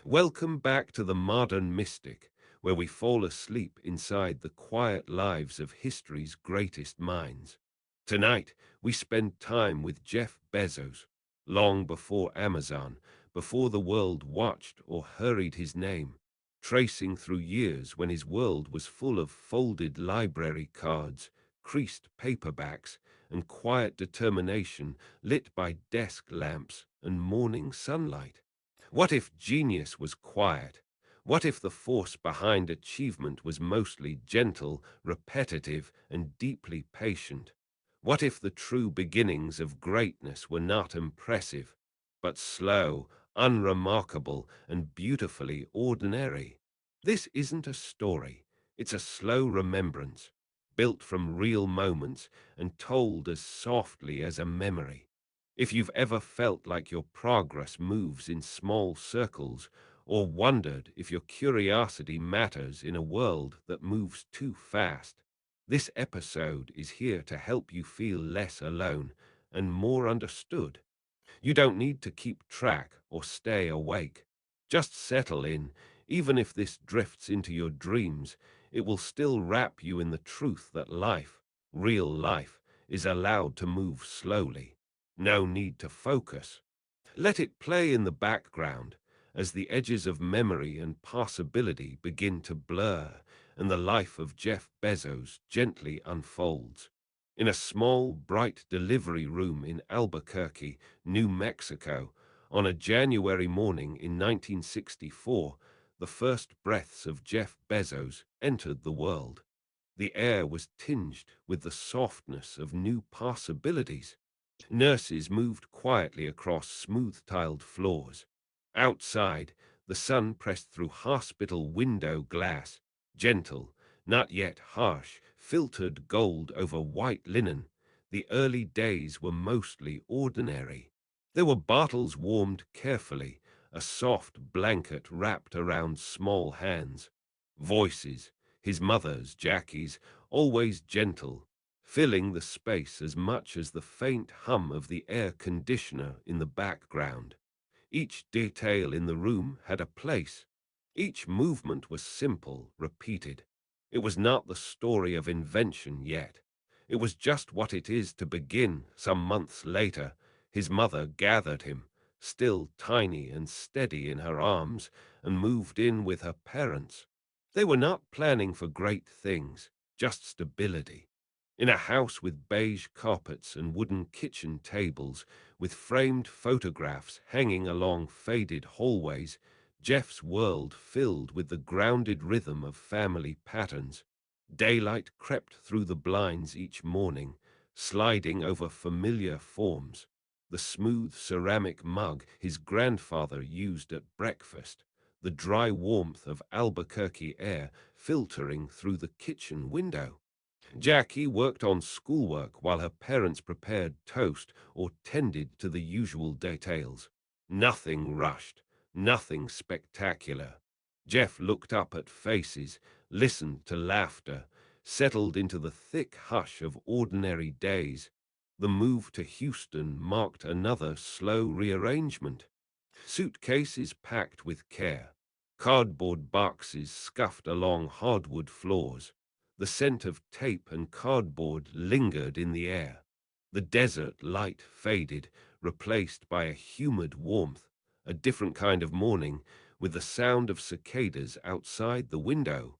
Welcome back to the Modern Mystic, where we fall asleep inside the quiet lives of history's greatest minds. Tonight, we spend time with Jeff Bezos, long before Amazon, before the world watched or hurried his name, tracing through years when his world was full of folded library cards, creased paperbacks, and quiet determination lit by desk lamps and morning sunlight. What if genius was quiet? What if the force behind achievement was mostly gentle, repetitive, and deeply patient? What if the true beginnings of greatness were not impressive, but slow, unremarkable, and beautifully ordinary? This isn't a story. It's a slow remembrance, built from real moments and told as softly as a memory. If you've ever felt like your progress moves in small circles, or wondered if your curiosity matters in a world that moves too fast, this episode is here to help you feel less alone and more understood. You don't need to keep track or stay awake. Just settle in. Even if this drifts into your dreams, it will still wrap you in the truth that life, real life, is allowed to move slowly. No need to focus. Let it play in the background as the edges of memory and possibility begin to blur and the life of Jeff Bezos gently unfolds. In a small, bright delivery room in Albuquerque, New Mexico, on a January morning in 1964, the first breaths of Jeff Bezos entered the world. The air was tinged with the softness of new possibilities. Nurses moved quietly across smooth-tiled floors. Outside, the sun pressed through hospital window glass, gentle, not yet harsh, filtered gold over white linen. The early days were mostly ordinary. There were bottles warmed carefully, a soft blanket wrapped around small hands. Voices, his mother's, Jackie's, always gentle, filling the space as much as the faint hum of the air conditioner in the background. Each detail in the room had a place. Each movement was simple, repeated. It was not the story of invention yet. It was just what it is to begin. Some months later, his mother gathered him, still tiny and steady in her arms, and moved in with her parents. They were not planning for great things, just stability. In a house with beige carpets and wooden kitchen tables, with framed photographs hanging along faded hallways, Jeff's world filled with the grounded rhythm of family patterns. Daylight crept through the blinds each morning, sliding over familiar forms. The smooth ceramic mug his grandfather used at breakfast, the dry warmth of Albuquerque air filtering through the kitchen window. Jackie worked on schoolwork while her parents prepared toast or tended to the usual details. Nothing rushed, nothing spectacular. Jeff looked up at faces, listened to laughter, settled into the thick hush of ordinary days. The move to Houston marked another slow rearrangement. Suitcases packed with care, cardboard boxes scuffed along hardwood floors. The scent of tape and cardboard lingered in the air. The desert light faded, replaced by a humid warmth, a different kind of morning, with the sound of cicadas outside the window.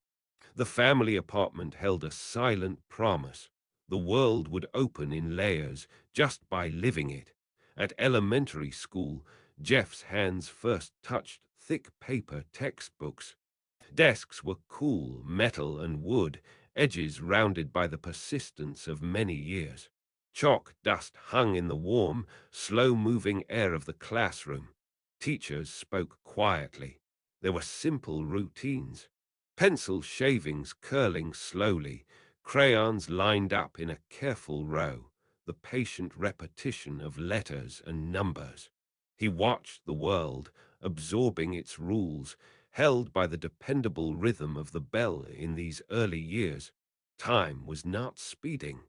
The family apartment held a silent promise. The world would open in layers just by living it. At elementary school, Jeff's hands first touched thick paper textbooks. Desks were cool, metal and wood, edges rounded by the persistence of many years. Chalk dust hung in the warm, slow-moving air of the classroom. Teachers spoke quietly. There were simple routines. Pencil shavings curling slowly, crayons lined up in a careful row, the patient repetition of letters and numbers. He watched the world, absorbing its rules, held by the dependable rhythm of the bell in these early years. Time was not speeding.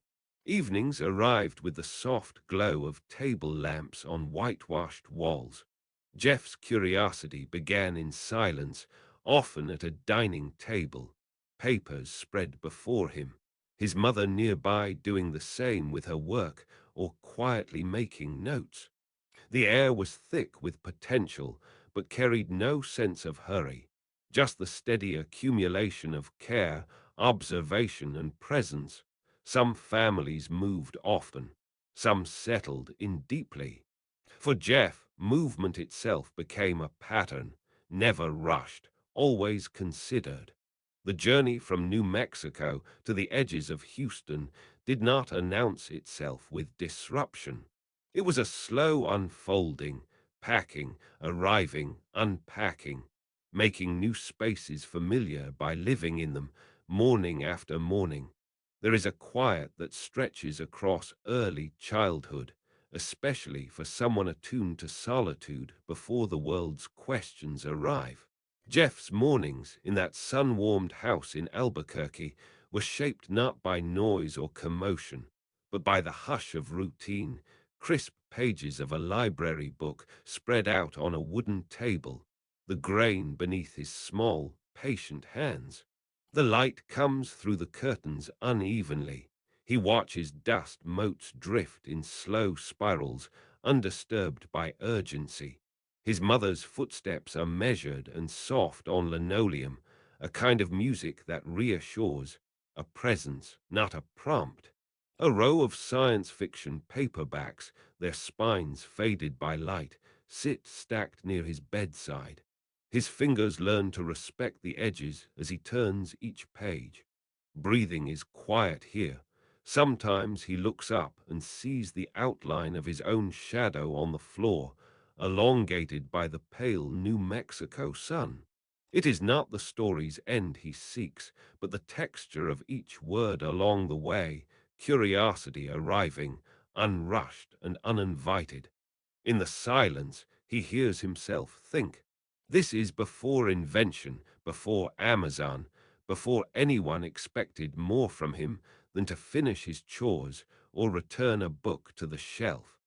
Evenings arrived with the soft glow of table lamps on whitewashed walls. Jeff's curiosity began in silence, often at a dining table, papers spread before him, his mother nearby doing the same with her work or quietly making notes. The air was thick with potential, but carried no sense of hurry, just the steady accumulation of care, observation, and presence. Some families moved often, some settled in deeply. For Jeff, movement itself became a pattern, never rushed, always considered. The journey from New Mexico to the edges of Houston did not announce itself with disruption. It was a slow unfolding, packing, arriving, unpacking, making new spaces familiar by living in them morning after morning. There is a quiet that stretches across early childhood, especially for someone attuned to solitude before the world's questions arrive. Jeff's mornings in that sun-warmed house in Albuquerque were shaped not by noise or commotion, but by the hush of routine, crisp pages of a library book spread out on a wooden table, the grain beneath his small, patient hands. The light comes through the curtains unevenly. He watches dust motes drift in slow spirals, undisturbed by urgency. His mother's footsteps are measured and soft on linoleum, a kind of music that reassures, a presence, not a prompt. A row of science fiction paperbacks, their spines faded by light, sit stacked near his bedside. His fingers learn to respect the edges as he turns each page. Breathing is quiet here. Sometimes he looks up and sees the outline of his own shadow on the floor, elongated by the pale New Mexico sun. It is not the story's end he seeks, but the texture of each word along the way, curiosity arriving, unrushed and uninvited. In the silence, he hears himself think. This is before invention, before Amazon, before anyone expected more from him than to finish his chores or return a book to the shelf.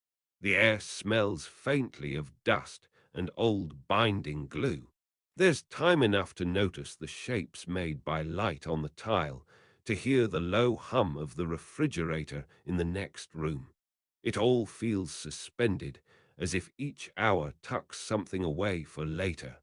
The air smells faintly of dust and old binding glue. There's time enough to notice the shapes made by light on the tile, to hear the low hum of the refrigerator in the next room. It all feels suspended, as if each hour tucks something away for later.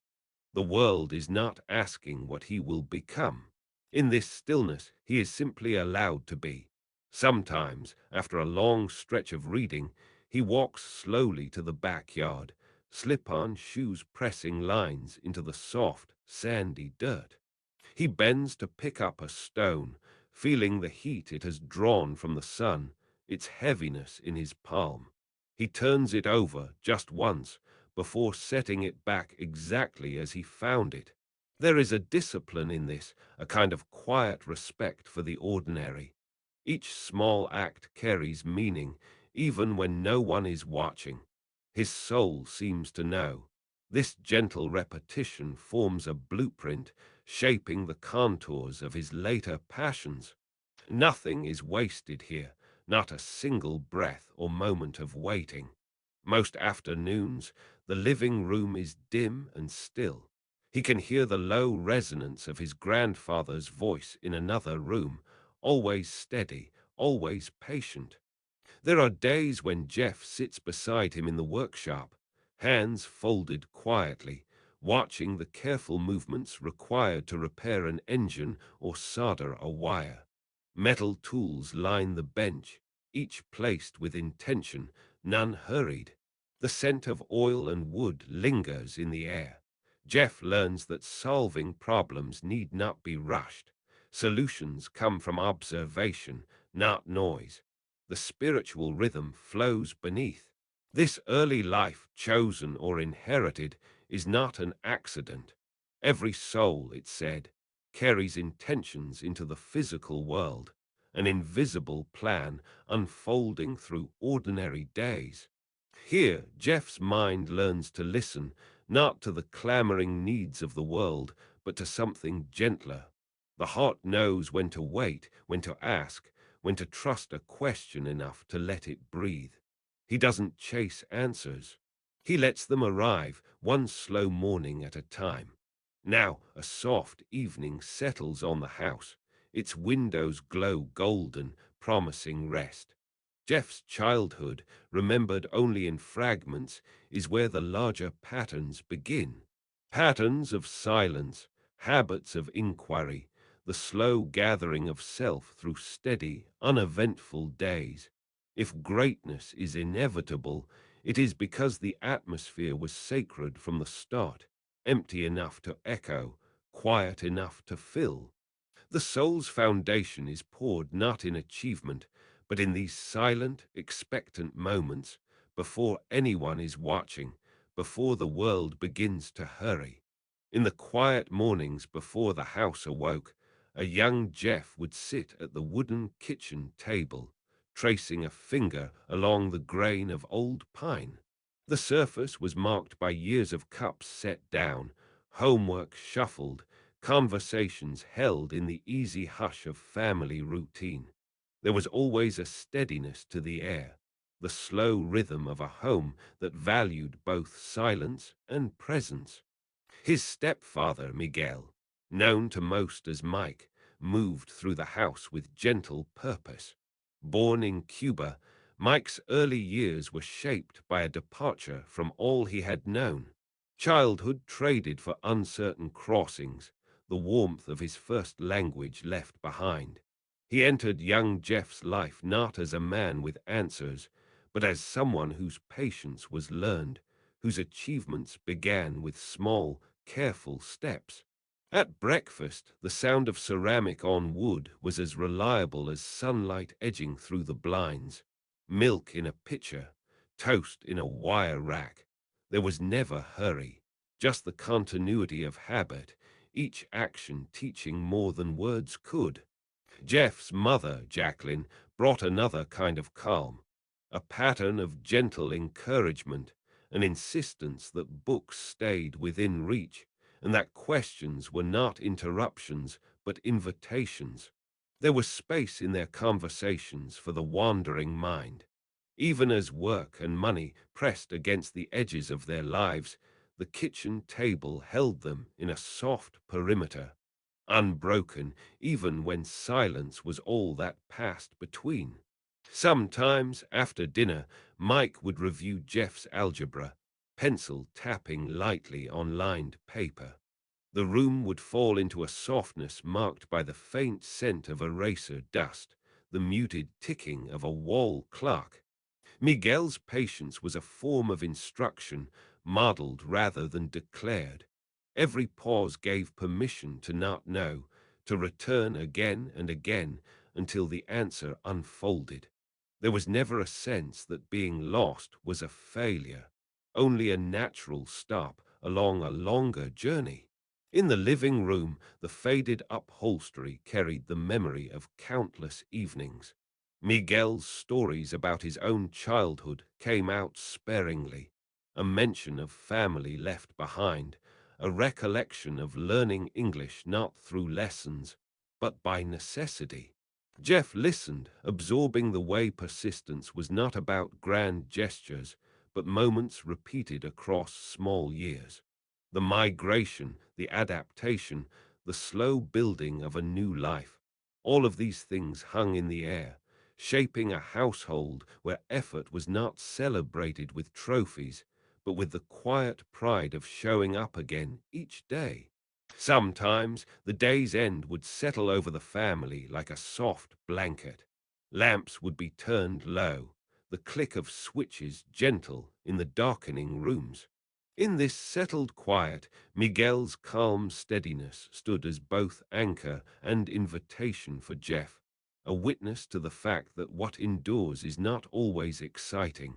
The world is not asking what he will become. In this stillness, he is simply allowed to be. Sometimes, after a long stretch of reading, he walks slowly to the backyard, slip-on shoes pressing lines into the soft, sandy dirt. He bends to pick up a stone, feeling the heat it has drawn from the sun, its heaviness in his palm. He turns it over just once before setting it back exactly as he found it. There is a discipline in this, a kind of quiet respect for the ordinary. Each small act carries meaning, even when no one is watching. His soul seems to know. This gentle repetition forms a blueprint, shaping the contours of his later passions. Nothing is wasted here, not a single breath or moment of waiting. Most afternoons, the living room is dim and still. He can hear the low resonance of his grandfather's voice in another room, always steady, always patient. There are days when Jeff sits beside him in the workshop, hands folded quietly, watching the careful movements required to repair an engine or solder a wire. Metal tools line the bench, each placed with intention, none hurried. The scent of oil and wood lingers in the air. Jeff learns that solving problems need not be rushed. Solutions come from observation, not noise. The spiritual rhythm flows beneath. This early life, chosen or inherited, is not an accident. Every soul, it said, carries intentions into the physical world, an invisible plan unfolding through ordinary days. Here, Jeff's mind learns to listen, not to the clamoring needs of the world, but to something gentler. The heart knows when to wait, when to ask, when to trust a question enough to let it breathe. He doesn't chase answers. He lets them arrive one slow morning at a time. Now a soft evening settles on the house. Its windows glow golden, promising rest. Jeff's childhood, remembered only in fragments, is where the larger patterns begin. Patterns of silence, habits of inquiry, the slow gathering of self through steady, uneventful days. If greatness is inevitable, it is because the atmosphere was sacred from the start, empty enough to echo, quiet enough to fill. The soul's foundation is poured not in achievement, but in these silent, expectant moments, before anyone is watching, before the world begins to hurry. In the quiet mornings before the house awoke, a young Jeff would sit at the wooden kitchen table, tracing a finger along the grain of old pine. The surface was marked by years of cups set down, homework shuffled, conversations held in the easy hush of family routine. There was always a steadiness to the air, the slow rhythm of a home that valued both silence and presence. His stepfather, Miguel, known to most as Mike, moved through the house with gentle purpose. Born in Cuba, Mike's early years were shaped by a departure from all he had known. Childhood traded for uncertain crossings, the warmth of his first language left behind. He entered young Jeff's life not as a man with answers, but as someone whose patience was learned, whose achievements began with small, careful steps. At breakfast, the sound of ceramic on wood was as reliable as sunlight edging through the blinds. Milk in a pitcher, toast in a wire rack. There was never hurry, just the continuity of habit, each action teaching more than words could. Jeff's mother, Jacqueline, brought another kind of calm, a pattern of gentle encouragement, an insistence that books stayed within reach, and that questions were not interruptions but invitations. There was space in their conversations for the wandering mind. Even as work and money pressed against the edges of their lives, the kitchen table held them in a soft perimeter, unbroken even when silence was all that passed between. Sometimes, after dinner, Mike would review Jeff's algebra, pencil tapping lightly on lined paper. The room would fall into a softness marked by the faint scent of eraser dust, the muted ticking of a wall clock. Miguel's patience was a form of instruction, modeled rather than declared. Every pause gave permission to not know, to return again and again until the answer unfolded. There was never a sense that being lost was a failure, only a natural stop along a longer journey. In the living room, the faded upholstery carried the memory of countless evenings. Miguel's stories about his own childhood came out sparingly, a mention of family left behind, a recollection of learning English not through lessons, but by necessity. Jeff listened, absorbing the way persistence was not about grand gestures, but moments repeated across small years. The migration, the adaptation, the slow building of a new life. All of these things hung in the air, shaping a household where effort was not celebrated with trophies, but with the quiet pride of showing up again each day. Sometimes the day's end would settle over the family like a soft blanket. Lamps would be turned low, the click of switches gentle in the darkening rooms. In this settled quiet, Miguel's calm steadiness stood as both anchor and invitation for Jeff, a witness to the fact that what endures is not always exciting,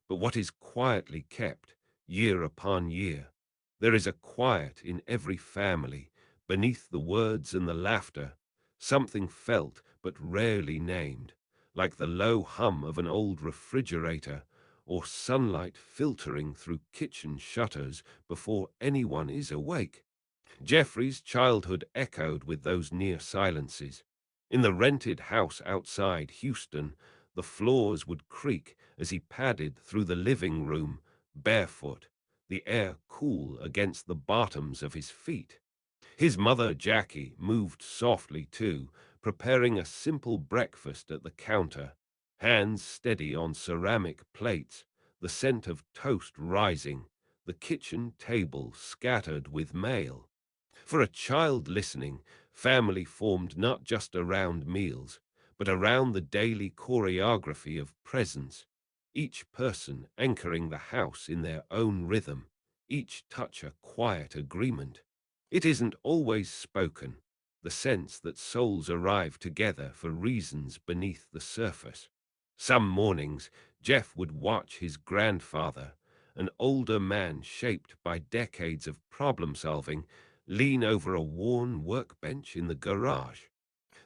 but what is quietly kept, year upon year. There is a quiet in every family, beneath the words and the laughter, something felt but rarely named, like the low hum of an old refrigerator or sunlight filtering through kitchen shutters before anyone is awake. Jeffrey's childhood echoed with those near silences. In the rented house outside Houston, the floors would creak as he padded through the living room, barefoot, the air cool against the bottoms of his feet. His mother, Jackie, moved softly too, preparing a simple breakfast at the counter, hands steady on ceramic plates, the scent of toast rising, the kitchen table scattered with mail. For a child listening, family formed not just around meals, but around the daily choreography of presence, each person anchoring the house in their own rhythm, each touch a quiet agreement. It isn't always spoken, the sense that souls arrive together for reasons beneath the surface. Some mornings, Jeff would watch his grandfather, an older man shaped by decades of problem solving, lean over a worn workbench in the garage.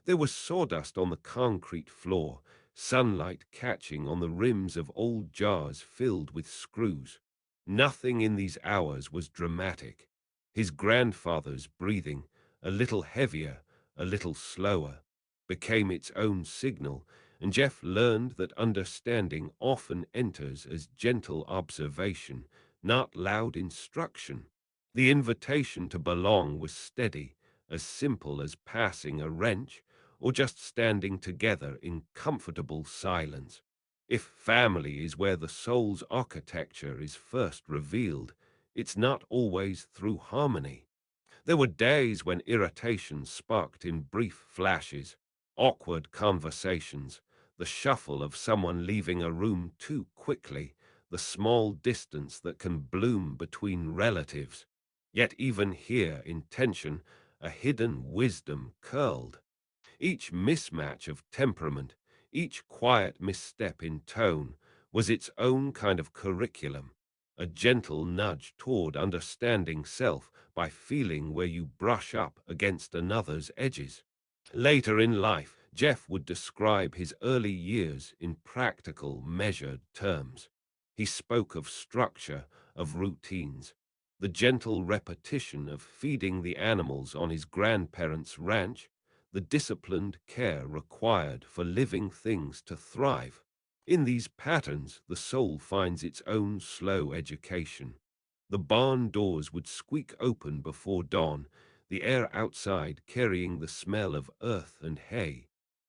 There was sawdust on the concrete floor, sunlight catching on the rims of old jars filled with screws. Nothing in these hours was dramatic. His grandfather's breathing, a little heavier, a little slower, became its own signal, and Jeff learned that understanding often enters as gentle observation, not loud instruction. The invitation to belong was steady, as simple as passing a wrench or just standing together in comfortable silence. If family is where the soul's architecture is first revealed, it's not always through harmony. There were days when irritation sparked in brief flashes, awkward conversations, the shuffle of someone leaving a room too quickly, the small distance that can bloom between relatives. Yet even here in tension, a hidden wisdom curled. Each mismatch of temperament, each quiet misstep in tone, was its own kind of curriculum, a gentle nudge toward understanding self by feeling where you brush up against another's edges. Later in life, Jeff would describe his early years in practical, measured terms. He spoke of structure, of routines, the gentle repetition of feeding the animals on his grandparents' ranch, the disciplined care required for living things to thrive. In these patterns, the soul finds its own slow education. The barn doors would squeak open before dawn, the air outside carrying the smell of earth and hay.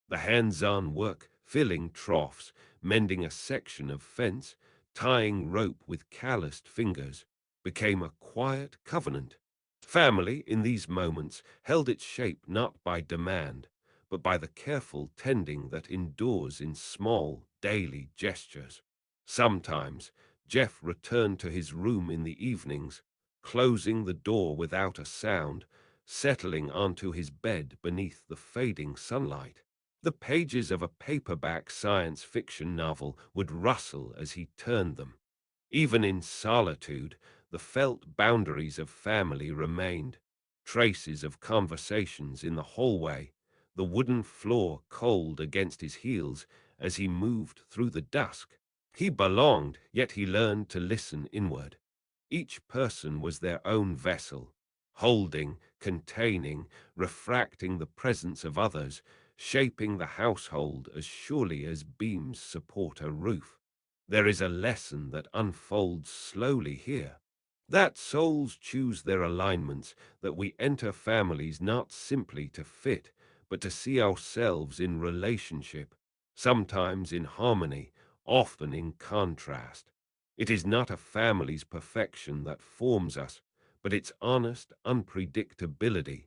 The hands-on work, filling troughs, mending a section of fence, tying rope with calloused fingers, became a quiet covenant. Family, in these moments, held its shape not by demand, but by the careful tending that endures in small, daily gestures. Sometimes, Jeff returned to his room in the evenings, closing the door without a sound, settling onto his bed beneath the fading sunlight. The pages of a paperback science fiction novel would rustle as he turned them. Even in solitude, the felt boundaries of family remained. Traces of conversations in the hallway, the wooden floor cold against his heels as he moved through the dusk. He belonged, yet he learned to listen inward. Each person was their own vessel, holding, containing, refracting the presence of others, shaping the household as surely as beams support a roof. There is a lesson that unfolds slowly here. That souls choose their alignments, that we enter families not simply to fit, but to see ourselves in relationship, sometimes in harmony, often in contrast. It is not a family's perfection that forms us, but its honest unpredictability,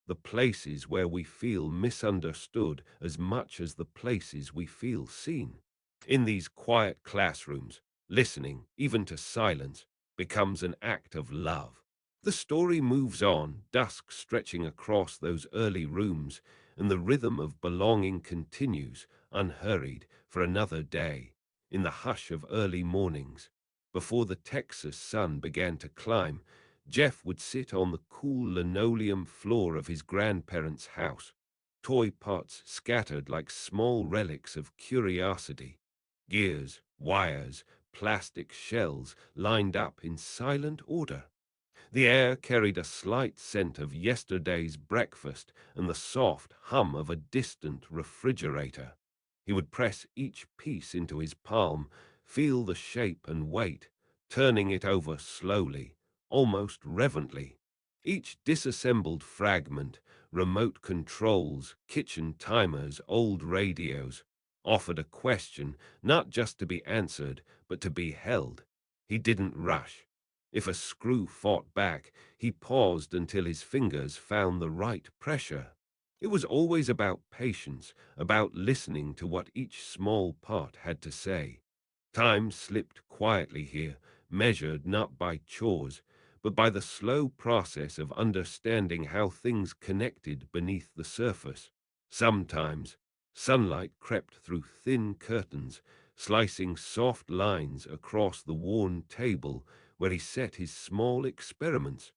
the places where we feel misunderstood as much as the places we feel seen. In these quiet classrooms, listening, even to silence, becomes an act of love. The story moves on, dusk stretching across those early rooms, and the rhythm of belonging continues, unhurried, for another day. In the hush of early mornings, before the Texas sun began to climb, Jeff would sit on the cool linoleum floor of his grandparents' house, toy pots scattered like small relics of curiosity, gears, wires, plastic shells lined up in silent order. The air carried a slight scent of yesterday's breakfast and the soft hum of a distant refrigerator. He would press each piece into his palm, feel the shape and weight, turning it over slowly, almost reverently. Each disassembled fragment, remote controls, kitchen timers, old radios, offered a question not just to be answered, but to be held. He didn't rush. If a screw fought back, he paused until his fingers found the right pressure. It was always about patience, about listening to what each small part had to say. Time slipped quietly here, measured not by chores, but by the slow process of understanding how things connected beneath the surface. Sometimes, sunlight crept through thin curtains, slicing soft lines across the worn table where he set his small experiments.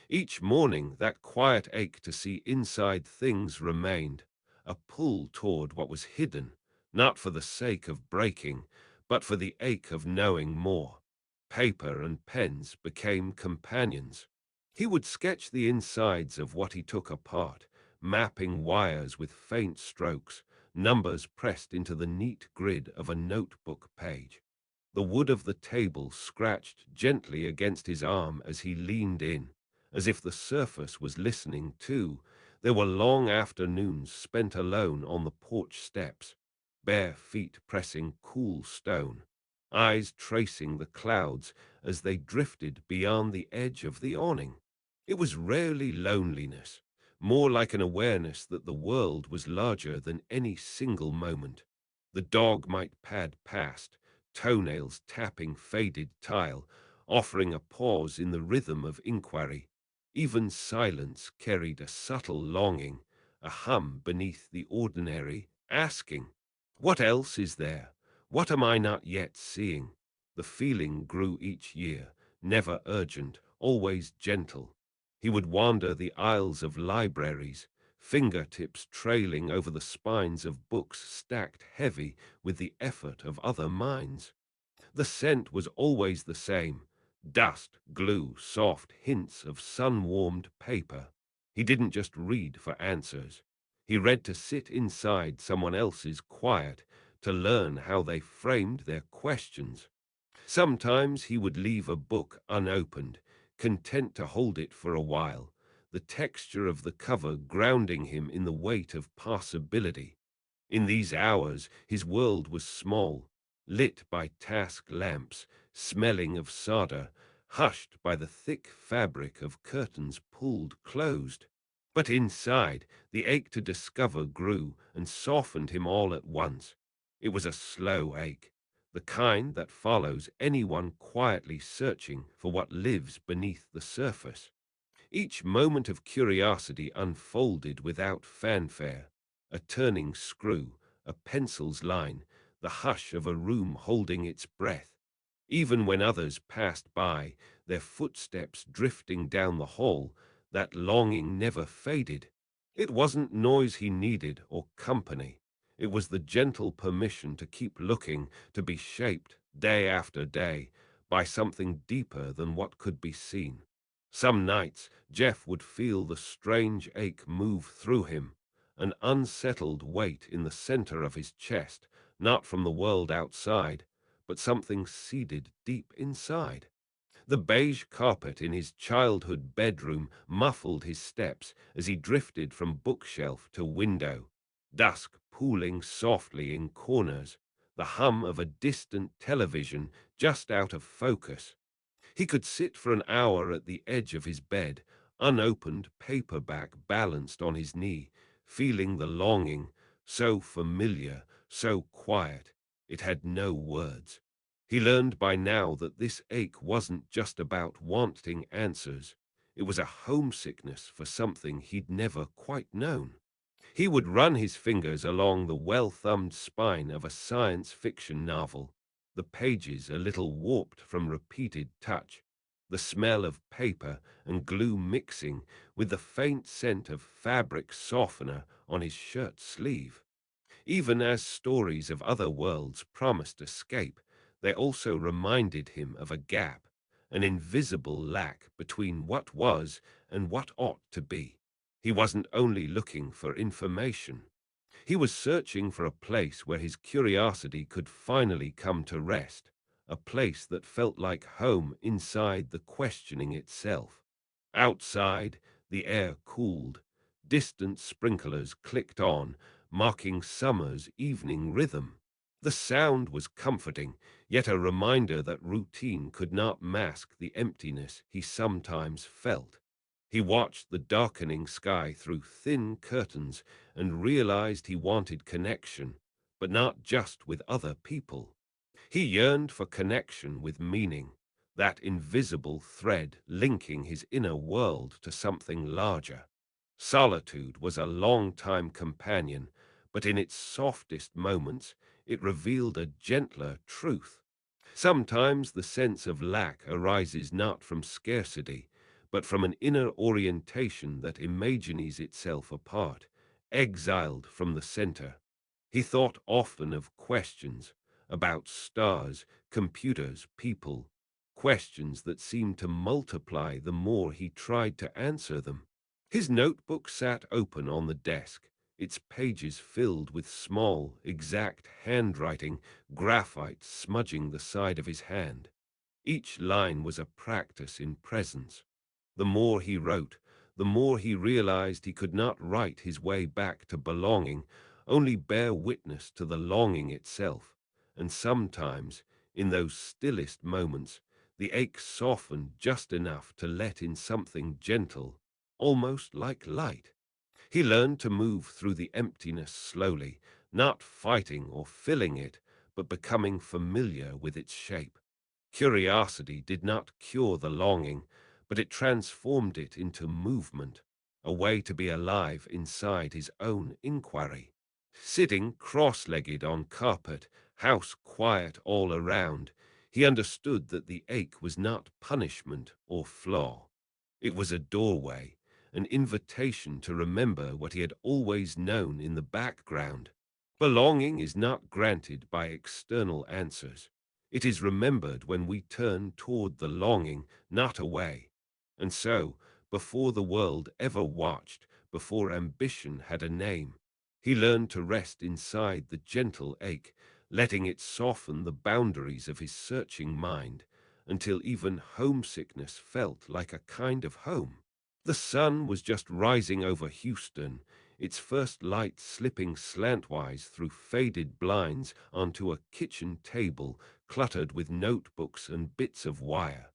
Each morning, that quiet ache to see inside things remained, a pull toward what was hidden, not for the sake of breaking, but for the ache of knowing more. Paper and pens became companions. He would sketch the insides of what he took apart, mapping wires with faint strokes, numbers pressed into the neat grid of a notebook page. The wood of the table scratched gently against his arm as he leaned in, as if the surface was listening too. There were long afternoons spent alone on the porch steps, bare feet pressing cool stone, eyes tracing the clouds as they drifted beyond the edge of the awning. It was rarely loneliness, more like an awareness that the world was larger than any single moment. The dog might pad past, toenails tapping faded tile, offering a pause in the rhythm of inquiry. Even silence carried a subtle longing, a hum beneath the ordinary, asking, "What else is there? What am I not yet seeing?" The feeling grew each year, never urgent, always gentle. He would wander the aisles of libraries, fingertips trailing over the spines of books stacked heavy with the effort of other minds. The scent was always the same: dust, glue, soft hints of sun-warmed paper. He didn't just read for answers. He read to sit inside someone else's quiet, to learn how they framed their questions. Sometimes he would leave a book unopened, content to hold it for a while, the texture of the cover grounding him in the weight of possibility. In these hours his world was small, lit by task lamps, smelling of solder, hushed by the thick fabric of curtains pulled closed. But inside, the ache to discover grew and softened him all at once. It was a slow ache, the kind that follows anyone quietly searching for what lives beneath the surface. Each moment of curiosity unfolded without fanfare: a turning screw, a pencil's line, the hush of a room holding its breath. Even when others passed by, their footsteps drifting down the hall, that longing never faded. It wasn't noise he needed or company. It was the gentle permission to keep looking, to be shaped, day after day, by something deeper than what could be seen. Some nights Jeff would feel the strange ache move through him, an unsettled weight in the center of his chest, not from the world outside, but something seated deep inside. The beige carpet in his childhood bedroom muffled his steps as he drifted from bookshelf to window, dusk pooling softly in corners, the hum of a distant television just out of focus. He could sit for an hour at the edge of his bed, unopened paperback balanced on his knee, feeling the longing, so familiar, so quiet, it had no words. He learned by now that this ache wasn't just about wanting answers. It was a homesickness for something he'd never quite known. He would run his fingers along the well-thumbed spine of a science fiction novel, the pages a little warped from repeated touch, the smell of paper and glue mixing with the faint scent of fabric softener on his shirt sleeve. Even as stories of other worlds promised escape, they also reminded him of a gap, an invisible lack between what was and what ought to be. He wasn't only looking for information. He was searching for a place where his curiosity could finally come to rest, a place that felt like home inside the questioning itself. Outside, the air cooled. Distant sprinklers clicked on, marking summer's evening rhythm. The sound was comforting, yet a reminder that routine could not mask the emptiness he sometimes felt. He watched the darkening sky through thin curtains and realized he wanted connection, but not just with other people. He yearned for connection with meaning, that invisible thread linking his inner world to something larger. Solitude was a long-time companion, but in its softest moments it revealed a gentler truth. Sometimes the sense of lack arises not from scarcity, but from an inner orientation that imagines itself apart, exiled from the center. He thought often of questions about stars, computers, people, questions that seemed to multiply the more he tried to answer them. His notebook sat open on the desk, its pages filled with small, exact handwriting, graphite smudging the side of his hand. Each line was a practice in presence. The more he wrote, the more he realized he could not write his way back to belonging, only bear witness to the longing itself. And sometimes, in those stillest moments, the ache softened just enough to let in something gentle, almost like light. He learned to move through the emptiness slowly, not fighting or filling it, but becoming familiar with its shape. Curiosity did not cure the longing, but it transformed it into movement, a way to be alive inside his own inquiry. Sitting cross-legged on carpet, house quiet all around, he understood that the ache was not punishment or flaw. It was a doorway, an invitation to remember what he had always known in the background. Belonging is not granted by external answers. It is remembered when we turn toward the longing, not away. And so, before the world ever watched, before ambition had a name, he learned to rest inside the gentle ache, letting it soften the boundaries of his searching mind, until even homesickness felt like a kind of home. The sun was just rising over Houston, its first light slipping slantwise through faded blinds onto a kitchen table cluttered with notebooks and bits of wire.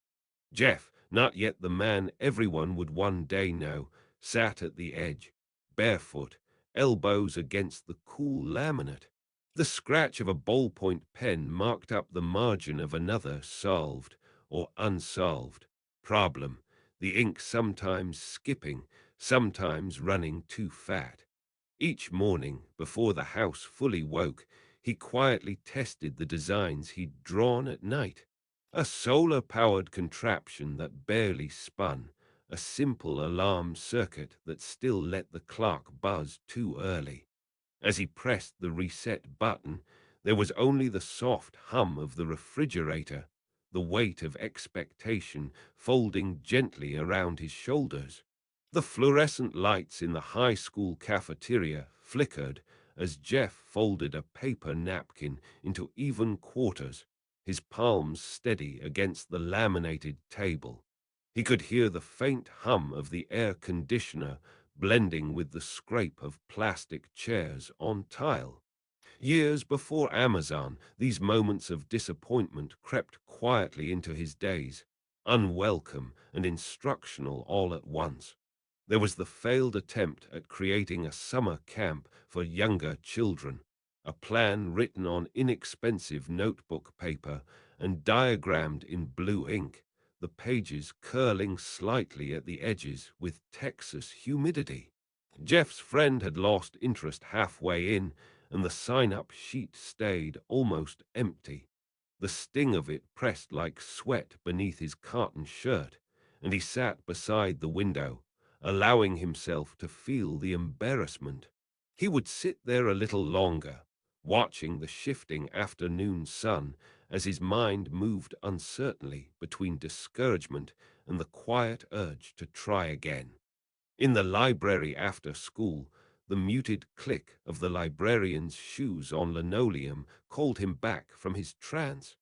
Jeff, not yet the man everyone would one day know, sat at the edge, barefoot, elbows against the cool laminate. The scratch of a ballpoint pen marked up the margin of another solved or unsolved problem, the ink sometimes skipping, sometimes running too fat. Each morning, before the house fully woke, he quietly tested the designs he'd drawn at night. A solar-powered contraption that barely spun, a simple alarm circuit that still let the clock buzz too early. As he pressed the reset button, there was only the soft hum of the refrigerator, the weight of expectation folding gently around his shoulders. The fluorescent lights in the high school cafeteria flickered as Jeff folded a paper napkin into even quarters, his palms steady against the laminated table. He could hear the faint hum of the air conditioner blending with the scrape of plastic chairs on tile. Years before Amazon, these moments of disappointment crept quietly into his days, unwelcome and instructional all at once. There was the failed attempt at creating a summer camp for younger children, a plan written on inexpensive notebook paper and diagrammed in blue ink, the pages curling slightly at the edges with Texas humidity. Jeff's friend had lost interest halfway in, and the sign-up sheet stayed almost empty. The sting of it pressed like sweat beneath his cotton shirt, and he sat beside the window, allowing himself to feel the embarrassment. He would sit there a little longer, watching the shifting afternoon sun as his mind moved uncertainly between discouragement and the quiet urge to try again. In the library after school, the muted click of the librarian's shoes on linoleum called him back from his trance.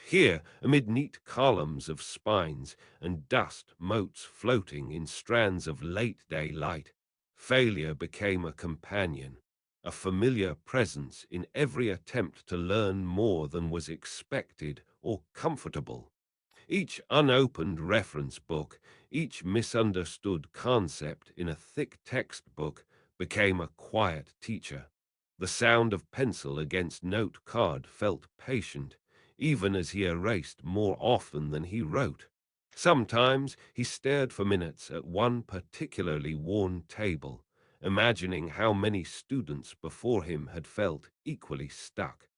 Here, amid neat columns of spines and dust motes floating in strands of late-day light, failure became a companion, a familiar presence in every attempt to learn more than was expected or comfortable. Each unopened reference book, each misunderstood concept in a thick textbook became a quiet teacher. The sound of pencil against note card felt patient, even as he erased more often than he wrote. Sometimes he stared for minutes at one particularly worn table, imagining how many students before him had felt equally stuck.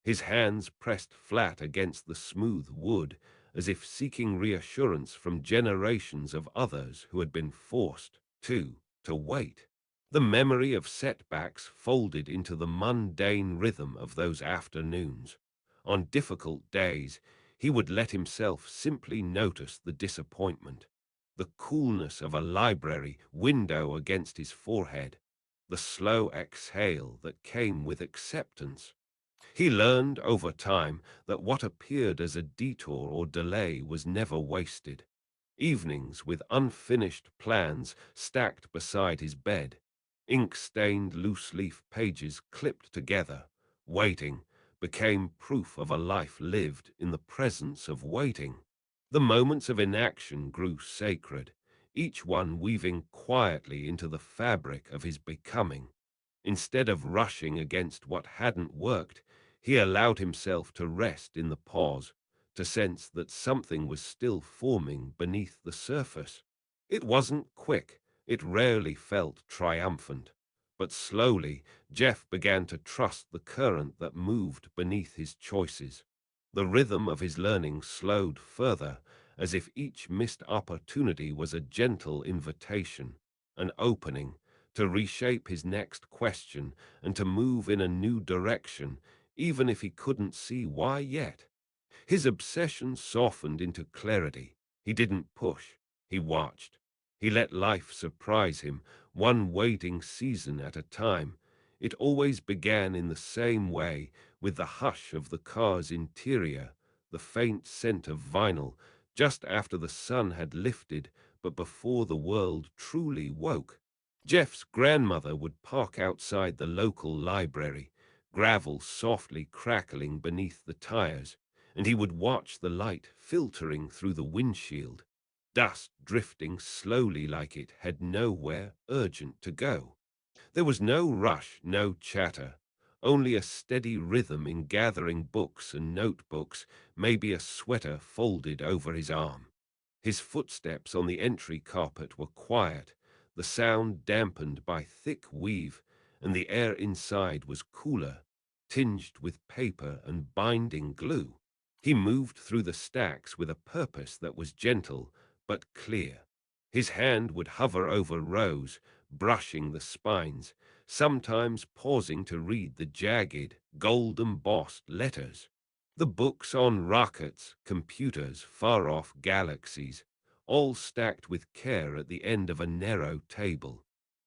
His hands pressed flat against the smooth wood, as if seeking reassurance from generations of others who had been forced to wait. The memory of setbacks folded into the mundane rhythm of those afternoons. On difficult days, he would let himself simply notice the disappointment, the coolness of a library window against his forehead, the slow exhale that came with acceptance. He learned over time that what appeared as a detour or delay was never wasted. Evenings with unfinished plans stacked beside his bed, ink-stained loose-leaf pages clipped together, waiting, became proof of a life lived in the presence of waiting. The moments of inaction grew sacred, each one weaving quietly into the fabric of his becoming. Instead of rushing against what hadn't worked, he allowed himself to rest in the pause, to sense that something was still forming beneath the surface. It wasn't quick, it rarely felt triumphant, but slowly Jeff began to trust the current that moved beneath his choices. The rhythm of his learning slowed further, as if each missed opportunity was a gentle invitation, an opening to reshape his next question and to move in a new direction, even if he couldn't see why yet. His obsession softened into clarity. He didn't push, he watched. He let life surprise him, one waiting season at a time. It always began in the same way, with the hush of the car's interior, the faint scent of vinyl, just after the sun had lifted, but before the world truly woke. Jeff's grandmother would park outside the local library, gravel softly crackling beneath the tires, and he would watch the light filtering through the windshield, dust drifting slowly like it had nowhere urgent to go. There was no rush, no chatter, only a steady rhythm in gathering books and notebooks, maybe a sweater folded over his arm. His footsteps on the entry carpet were quiet, the sound dampened by thick weave, and the air inside was cooler, tinged with paper and binding glue. He moved through the stacks with a purpose that was gentle but clear. His hand would hover over rows, brushing the spines, sometimes pausing to read the jagged, gold-embossed letters. The books on rockets, computers, far-off galaxies, all stacked with care at the end of a narrow table.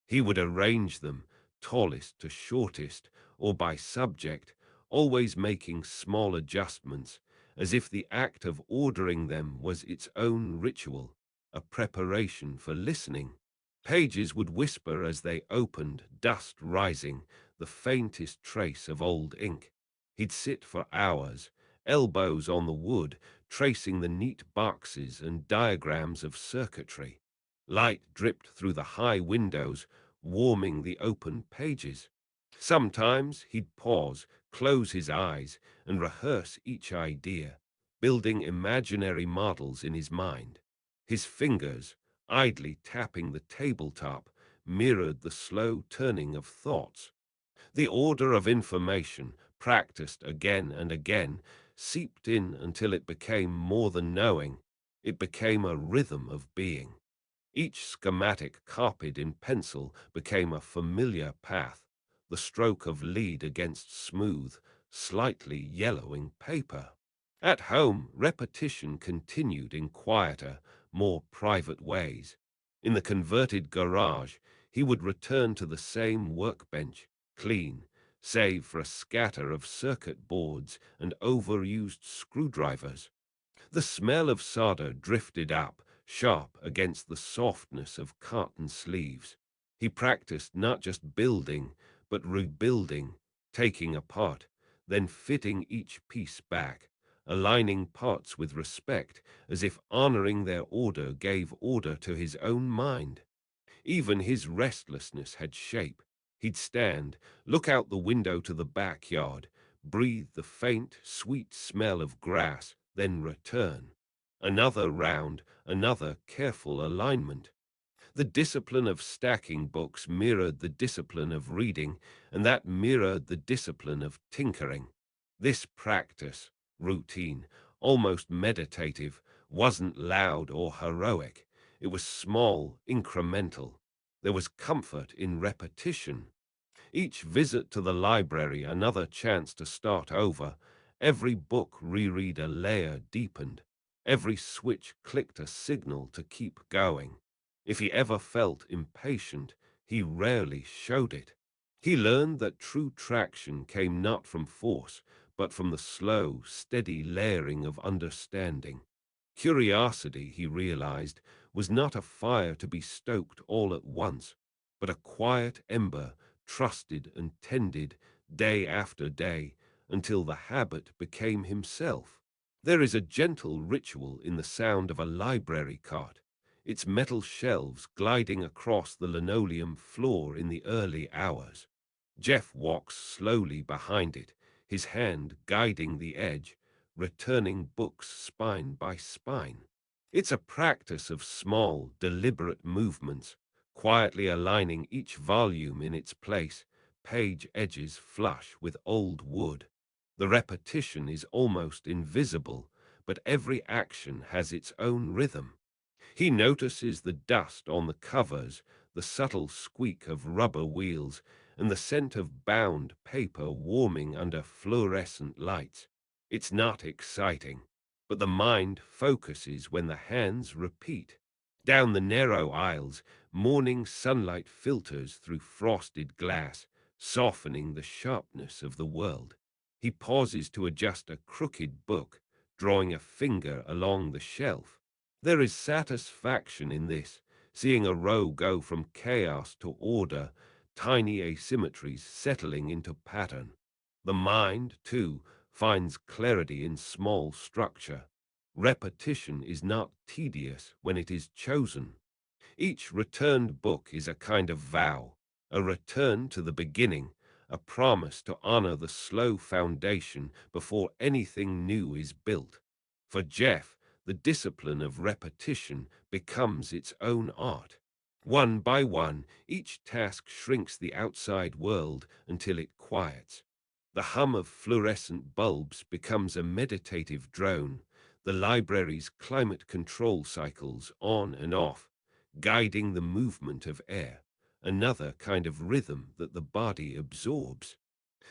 He would arrange them, tallest to shortest, or by subject, always making small adjustments, as if the act of ordering them was its own ritual, a preparation for listening. Pages would whisper as they opened, dust rising, the faintest trace of old ink. He'd sit for hours, elbows on the wood, tracing the neat boxes and diagrams of circuitry. Light dripped through the high windows, warming the open pages. Sometimes he'd pause, close his eyes, and rehearse each idea, building imaginary models in his mind. His fingers, idly tapping the tabletop, mirrored the slow turning of thoughts. The order of information, practiced again and again, seeped in until it became more than knowing. It became a rhythm of being. Each schematic copied in pencil became a familiar path, the stroke of lead against smooth, slightly yellowing paper. At home, repetition continued in quieter, more private ways. In the converted garage, he would return to the same workbench, clean, save for a scatter of circuit boards and overused screwdrivers. The smell of solder drifted up, sharp against the softness of cotton sleeves. He practiced not just building, but rebuilding, taking apart, then fitting each piece back, aligning parts with respect, as if honoring their order gave order to his own mind. Even his restlessness had shape. He'd stand, look out the window to the backyard, breathe the faint, sweet smell of grass, then return. Another round, another careful alignment. The discipline of stacking books mirrored the discipline of reading, and that mirrored the discipline of tinkering. This practice, routine, almost meditative, wasn't loud or heroic. It was small, incremental. There was comfort in repetition. Each visit to the library another chance to start over. Every book reread a layer deepened. Every switch clicked a signal to keep going. If he ever felt impatient, he rarely showed it. He learned that true traction came not from force, but from the slow, steady layering of understanding. Curiosity, he realized, was not a fire to be stoked all at once, but a quiet ember trusted and tended day after day until the habit became himself. There is a gentle ritual in the sound of a library cart, its metal shelves gliding across the linoleum floor in the early hours. Jeff walks slowly behind it, his hand guiding the edge, returning books spine by spine. It's a practice of small, deliberate movements, quietly aligning each volume in its place, page edges flush with old wood. The repetition is almost invisible, but every action has its own rhythm. He notices the dust on the covers, the subtle squeak of rubber wheels, and the scent of bound paper warming under fluorescent lights. It's not exciting, but the mind focuses when the hands repeat. Down the narrow aisles, morning sunlight filters through frosted glass, softening the sharpness of the world. He pauses to adjust a crooked book, drawing a finger along the shelf. There is satisfaction in this, seeing a row go from chaos to order, tiny asymmetries settling into pattern. The mind, too, finds clarity in small structure. Repetition is not tedious when it is chosen. Each returned book is a kind of vow, a return to the beginning, a promise to honor the slow foundation before anything new is built. For Jeff, the discipline of repetition becomes its own art. One by one, each task shrinks the outside world until it quiets. The hum of fluorescent bulbs becomes a meditative drone, the library's climate control cycles on and off, guiding the movement of air, another kind of rhythm that the body absorbs.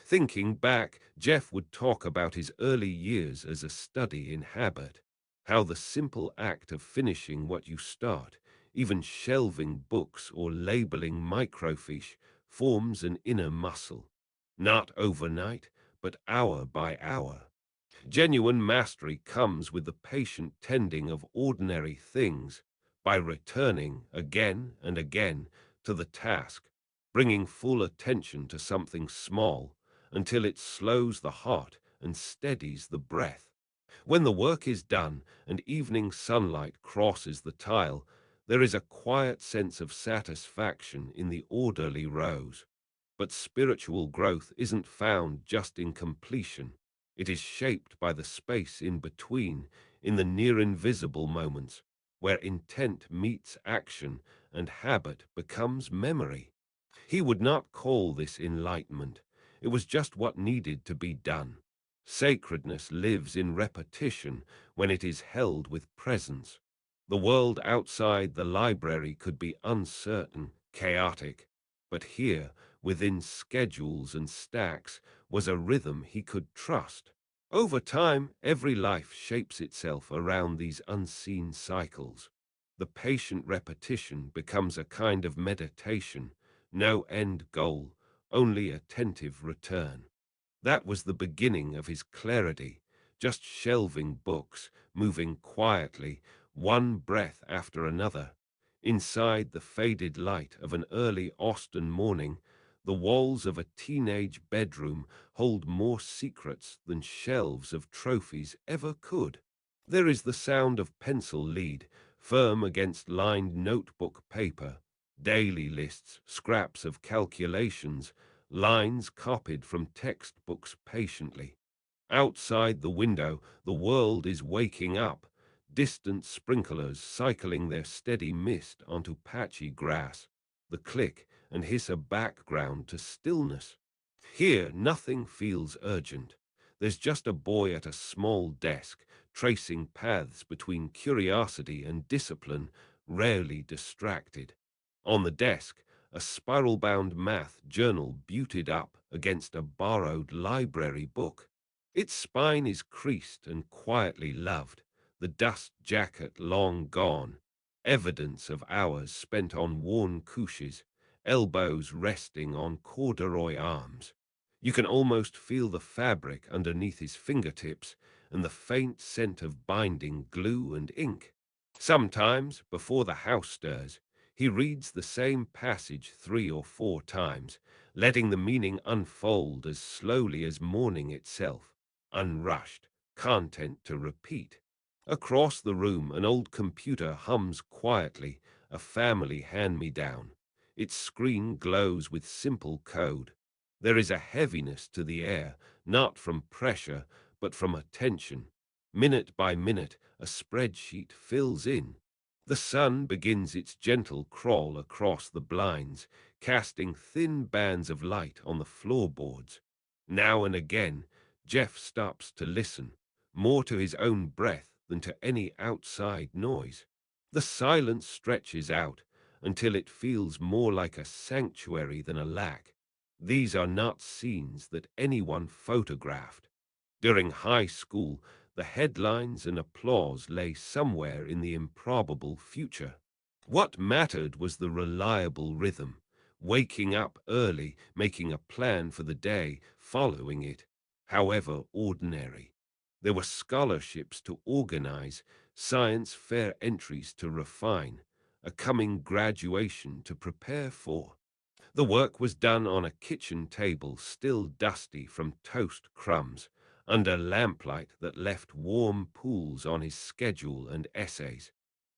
Thinking back, Jeff would talk about his early years as a study in habit, how the simple act of finishing what you start, even shelving books or labeling microfiche, forms an inner muscle, not overnight, but hour by hour. Genuine mastery comes with the patient tending of ordinary things, by returning again and again to the task, bringing full attention to something small until it slows the heart and steadies the breath. When the work is done and evening sunlight crosses the tile, there is a quiet sense of satisfaction in the orderly rows. But spiritual growth isn't found just in completion. It is shaped by the space in between, in the near invisible moments, where intent meets action and habit becomes memory. He would not call this enlightenment. It was just what needed to be done. Sacredness lives in repetition when it is held with presence. The world outside the library could be uncertain, chaotic, but here, within schedules and stacks, was a rhythm he could trust. Over time, every life shapes itself around these unseen cycles. The patient repetition becomes a kind of meditation, no end goal, only attentive return. That was the beginning of his clarity, just shelving books, moving quietly, one breath after another. Inside the faded light of an early Austin morning, the walls of a teenage bedroom hold more secrets than shelves of trophies ever could. There is the sound of pencil lead, firm against lined notebook paper, daily lists, scraps of calculations, lines copied from textbooks patiently. Outside the window, the world is waking up, distant sprinklers cycling their steady mist onto patchy grass, the click and hiss a background to stillness. Here, nothing feels urgent. There's just a boy at a small desk, tracing paths between curiosity and discipline, rarely distracted. On the desk, a spiral-bound math journal buted up against a borrowed library book. Its spine is creased and quietly loved, the dust jacket long gone, evidence of hours spent on worn couches, elbows resting on corduroy arms. You can almost feel the fabric underneath his fingertips and the faint scent of binding glue and ink. Sometimes, before the house stirs, he reads the same passage 3 or 4 times, letting the meaning unfold as slowly as morning itself, unrushed, content to repeat. Across the room, an old computer hums quietly, a family hand-me-down. Its screen glows with simple code. There is a heaviness to the air, not from pressure, but from attention. Minute by minute, a spreadsheet fills in. The sun begins its gentle crawl across the blinds, casting thin bands of light on the floorboards. Now and again, Jeff stops to listen, more to his own breath than to any outside noise. The silence stretches out until it feels more like a sanctuary than a lack. These are not scenes that anyone photographed. During high school, the headlines and applause lay somewhere in the improbable future. What mattered was the reliable rhythm, waking up early, making a plan for the day, following it, however ordinary. There were scholarships to organize, science fair entries to refine, a coming graduation to prepare for. The work was done on a kitchen table still dusty from toast crumbs, under lamplight that left warm pools on his schedule and essays.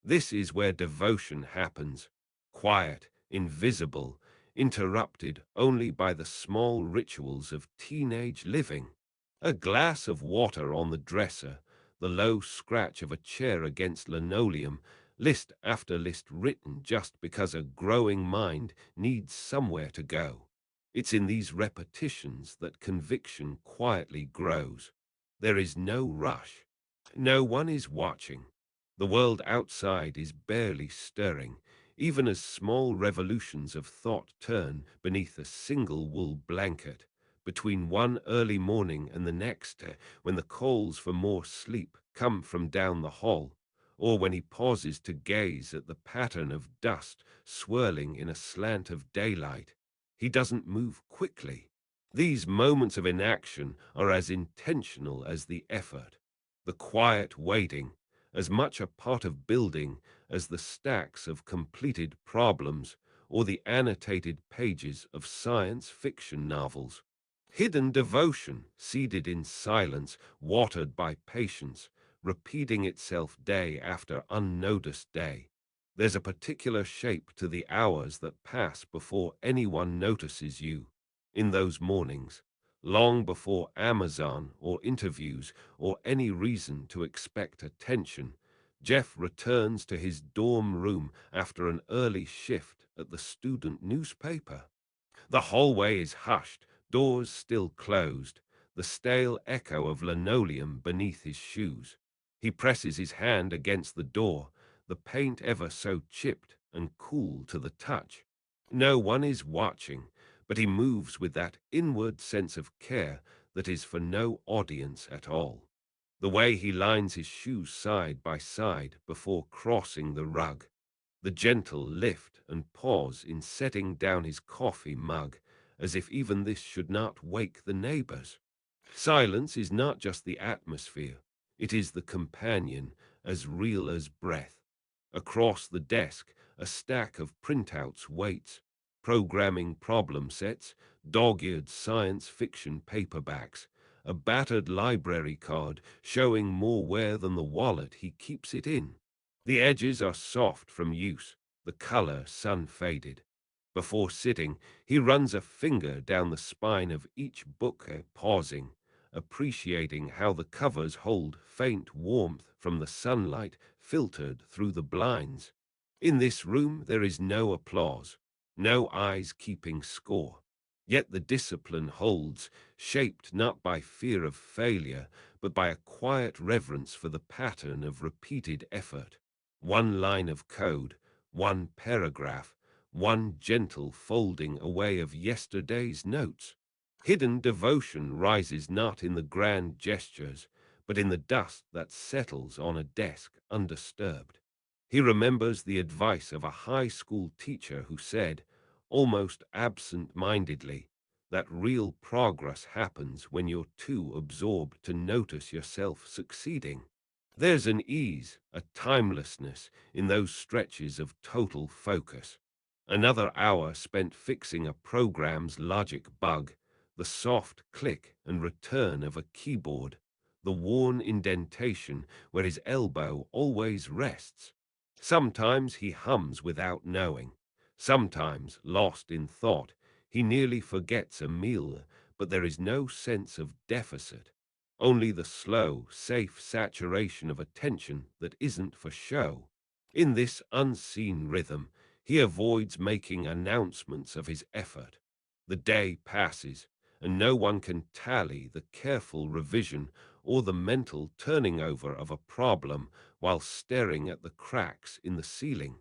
This is where devotion happens, quiet, invisible, interrupted only by the small rituals of teenage living. A glass of water on the dresser, the low scratch of a chair against linoleum, list after list written just because a growing mind needs somewhere to go. It's in these repetitions that conviction quietly grows. There is no rush. No one is watching. The world outside is barely stirring, even as small revolutions of thought turn beneath a single wool blanket. Between one early morning and the next, when the calls for more sleep come from down the hall, or when he pauses to gaze at the pattern of dust swirling in a slant of daylight, he doesn't move quickly. These moments of inaction are as intentional as the effort, the quiet waiting, as much a part of building as the stacks of completed problems or the annotated pages of science fiction novels. Hidden devotion, seeded in silence, watered by patience, repeating itself day after unnoticed day. There's a particular shape to the hours that pass before anyone notices you. In those mornings, long before Amazon or interviews or any reason to expect attention, Jeff returns to his dorm room after an early shift at the student newspaper. The hallway is hushed, doors still closed, the stale echo of linoleum beneath his shoes. He presses his hand against the door, the paint ever so chipped and cool to the touch. No one is watching, but he moves with that inward sense of care that is for no audience at all. The way he lines his shoes side by side before crossing the rug, the gentle lift and pause in setting down his coffee mug, as if even this should not wake the neighbors. Silence is not just the atmosphere, it is the companion, as real as breath. Across the desk, a stack of printouts waits, programming problem sets, dog-eared science fiction paperbacks, a battered library card showing more wear than the wallet he keeps it in. The edges are soft from use, the color sun-faded. Before sitting, he runs a finger down the spine of each book, pausing, appreciating how the covers hold faint warmth from the sunlight filtered through the blinds. In this room there is no applause, no eyes keeping score. Yet the discipline holds, shaped not by fear of failure, but by a quiet reverence for the pattern of repeated effort. One line of code, one paragraph, one gentle folding away of yesterday's notes. Hidden devotion rises not in the grand gestures, but in the dust that settles on a desk undisturbed. He remembers the advice of a high school teacher who said, almost absent-mindedly, that real progress happens when you're too absorbed to notice yourself succeeding. There's an ease, a timelessness in those stretches of total focus. Another hour spent fixing a program's logic bug, the soft click and return of a keyboard, the worn indentation where his elbow always rests. Sometimes he hums without knowing. Sometimes, lost in thought, he nearly forgets a meal, but there is no sense of deficit. Only the slow, safe saturation of attention that isn't for show. In this unseen rhythm, he avoids making announcements of his effort. The day passes, and no one can tally the careful revision or the mental turning over of a problem while staring at the cracks in the ceiling.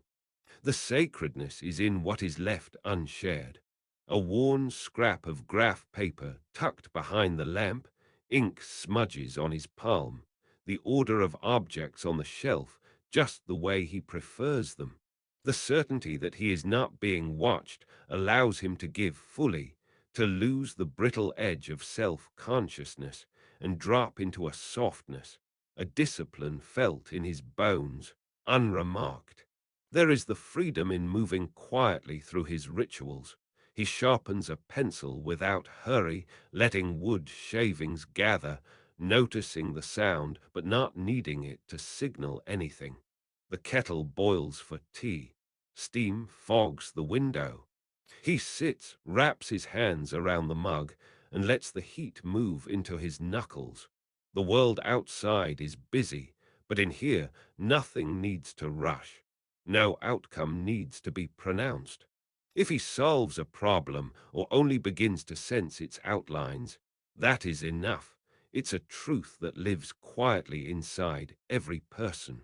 The sacredness is in what is left unshared. A worn scrap of graph paper tucked behind the lamp, ink smudges on his palm, the order of objects on the shelf just the way he prefers them. The certainty that he is not being watched allows him to give fully, to lose the brittle edge of self-consciousness and drop into a softness, a discipline felt in his bones, unremarked. There is the freedom in moving quietly through his rituals. He sharpens a pencil without hurry, letting wood shavings gather, noticing the sound but not needing it to signal anything. The kettle boils for tea. Steam fogs the window. He sits, wraps his hands around the mug, and lets the heat move into his knuckles. The world outside is busy, but in here nothing needs to rush. No outcome needs to be pronounced. If he solves a problem or only begins to sense its outlines, that is enough. It's a truth that lives quietly inside every person.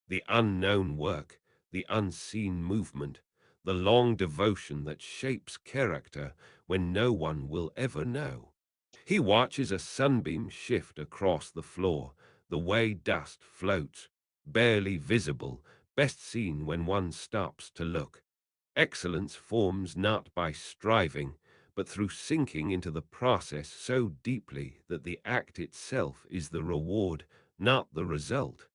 The unknown work, the unseen movement, the long devotion that shapes character when no one will ever know. He watches a sunbeam shift across the floor, the way dust floats, barely visible, best seen when one stops to look. Excellence forms not by striving, but through sinking into the process so deeply that the act itself is the reward, not the result.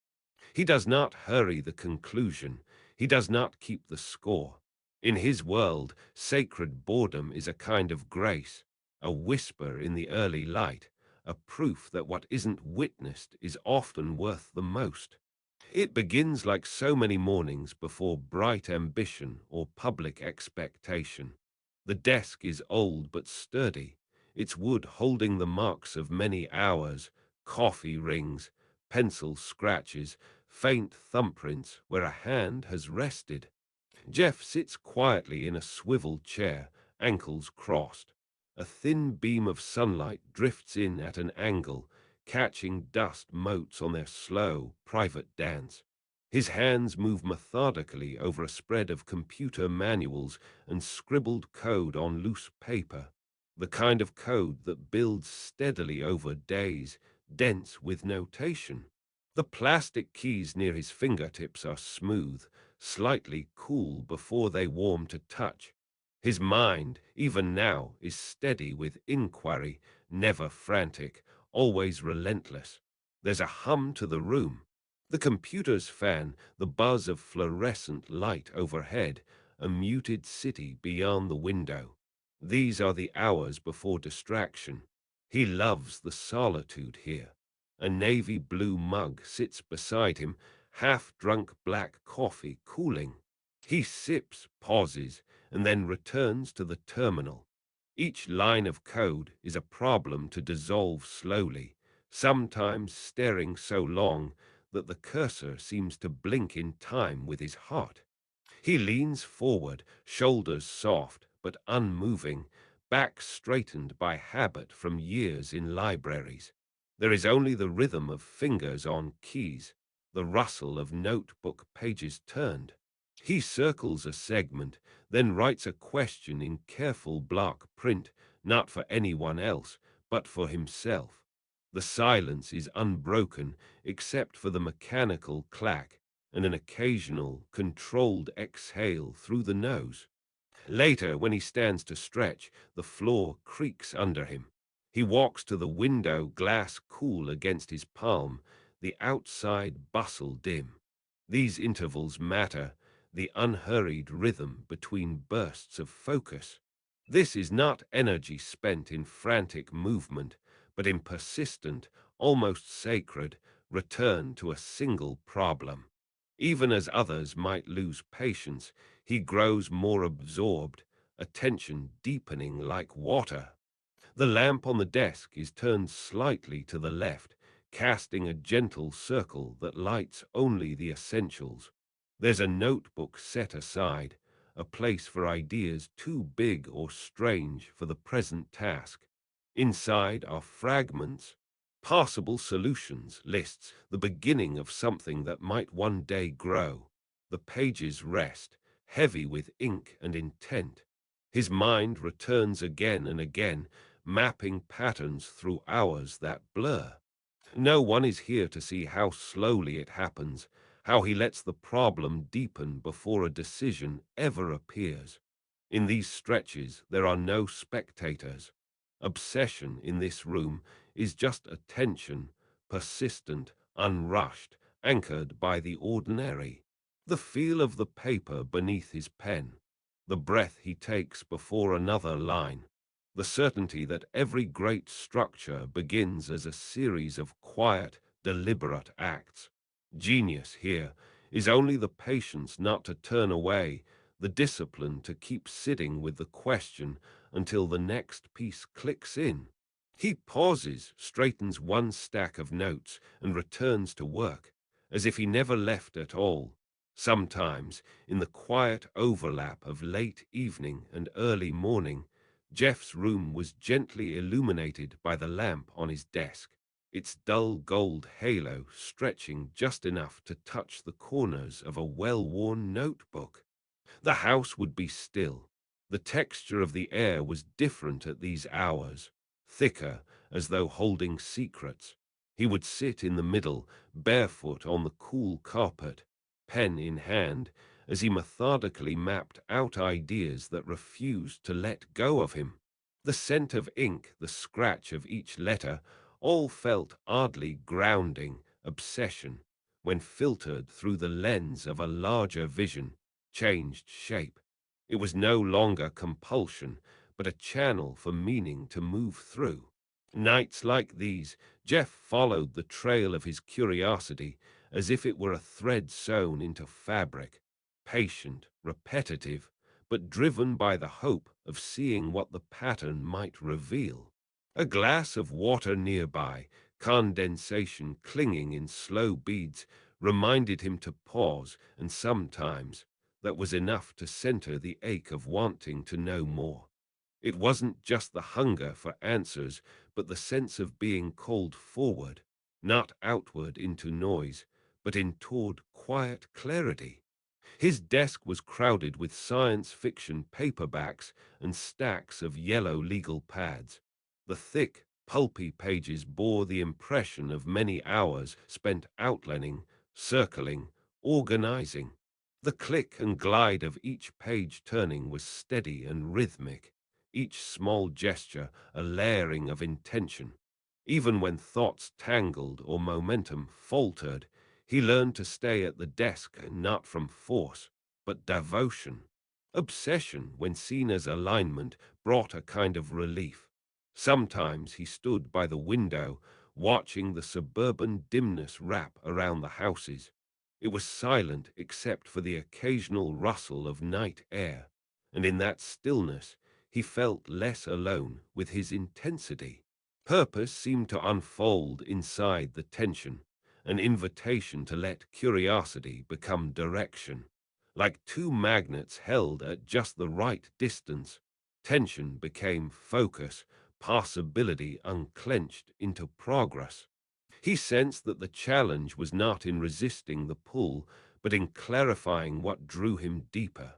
He does not hurry the conclusion. He does not keep the score. In his world, sacred boredom is a kind of grace, a whisper in the early light, a proof that what isn't witnessed is often worth the most. It begins like so many mornings before bright ambition or public expectation. The desk is old but sturdy, its wood holding the marks of many hours, coffee rings, pencil scratches, faint thumbprints where a hand has rested. Jeff sits quietly in a swivel chair, ankles crossed. A thin beam of sunlight drifts in at an angle, catching dust motes on their slow, private dance. His hands move methodically over a spread of computer manuals and scribbled code on loose paper, the kind of code that builds steadily over days, dense with notation. The plastic keys near his fingertips are smooth, slightly cool before they warm to touch. His mind, even now, is steady with inquiry, never frantic, always relentless. There's a hum to the room. The computer's fan, the buzz of fluorescent light overhead, a muted city beyond the window. These are the hours before distraction. He loves the solitude here. A navy blue mug sits beside him, half-drunk black coffee cooling. He sips, pauses, and then returns to the terminal. Each line of code is a problem to dissolve slowly, sometimes staring so long that the cursor seems to blink in time with his heart. He leans forward, shoulders soft but unmoving, back straightened by habit from years in libraries. There is only the rhythm of fingers on keys, the rustle of notebook pages turned. He circles a segment, then writes a question in careful block print, not for anyone else, but for himself. The silence is unbroken except for the mechanical clack and an occasional, controlled exhale through the nose. Later, when he stands to stretch, the floor creaks under him. He walks to the window, glass cool against his palm, the outside bustle dim. These intervals matter, the unhurried rhythm between bursts of focus. This is not energy spent in frantic movement, but in persistent, almost sacred, return to a single problem. Even as others might lose patience, he grows more absorbed, attention deepening like water. The lamp on the desk is turned slightly to the left, casting a gentle circle that lights only the essentials. There's a notebook set aside, a place for ideas too big or strange for the present task. Inside are fragments, possible solutions, lists, the beginning of something that might one day grow. The pages rest, heavy with ink and intent. His mind returns again and again, mapping patterns through hours that blur. No one is here to see how slowly it happens, how he lets the problem deepen before a decision ever appears. In these stretches, there are no spectators. Obsession in this room is just attention, persistent, unrushed, anchored by the ordinary. The feel of the paper beneath his pen, the breath he takes before another line, the certainty that every great structure begins as a series of quiet, deliberate acts. Genius here is only the patience not to turn away, the discipline to keep sitting with the question until the next piece clicks in. He pauses, straightens one stack of notes, and returns to work, as if he never left at all. Sometimes, in the quiet overlap of late evening and early morning, Jeff's room was gently illuminated by the lamp on his desk, its dull gold halo stretching just enough to touch the corners of a well-worn notebook. The house would be still. The texture of the air was different at these hours, thicker, as though holding secrets. He would sit in the middle, barefoot on the cool carpet, pen in hand, as he methodically mapped out ideas that refused to let go of him. The scent of ink, the scratch of each letter, all felt oddly grounding, obsession, when filtered through the lens of a larger vision, changed shape. It was no longer compulsion, but a channel for meaning to move through. Nights like these, Jeff followed the trail of his curiosity as if it were a thread sewn into fabric, patient, repetitive, but driven by the hope of seeing what the pattern might reveal. A glass of water nearby, condensation clinging in slow beads, reminded him to pause, and sometimes that was enough to center the ache of wanting to know more. It wasn't just the hunger for answers, but the sense of being called forward, not outward into noise, but in toward quiet clarity. His desk was crowded with science fiction paperbacks and stacks of yellow legal pads. The thick, pulpy pages bore the impression of many hours spent outlining, circling, organizing. The click and glide of each page turning was steady and rhythmic, each small gesture a layering of intention. Even when thoughts tangled or momentum faltered, he learned to stay at the desk not from force, but devotion. Obsession, when seen as alignment, brought a kind of relief. Sometimes he stood by the window, watching the suburban dimness wrap around the houses. It was silent except for the occasional rustle of night air, and in that stillness he felt less alone with his intensity. Purpose seemed to unfold inside the tension, an invitation to let curiosity become direction. Like two magnets held at just the right distance, tension became focus, possibility unclenched into progress. He sensed that the challenge was not in resisting the pull, but in clarifying what drew him deeper.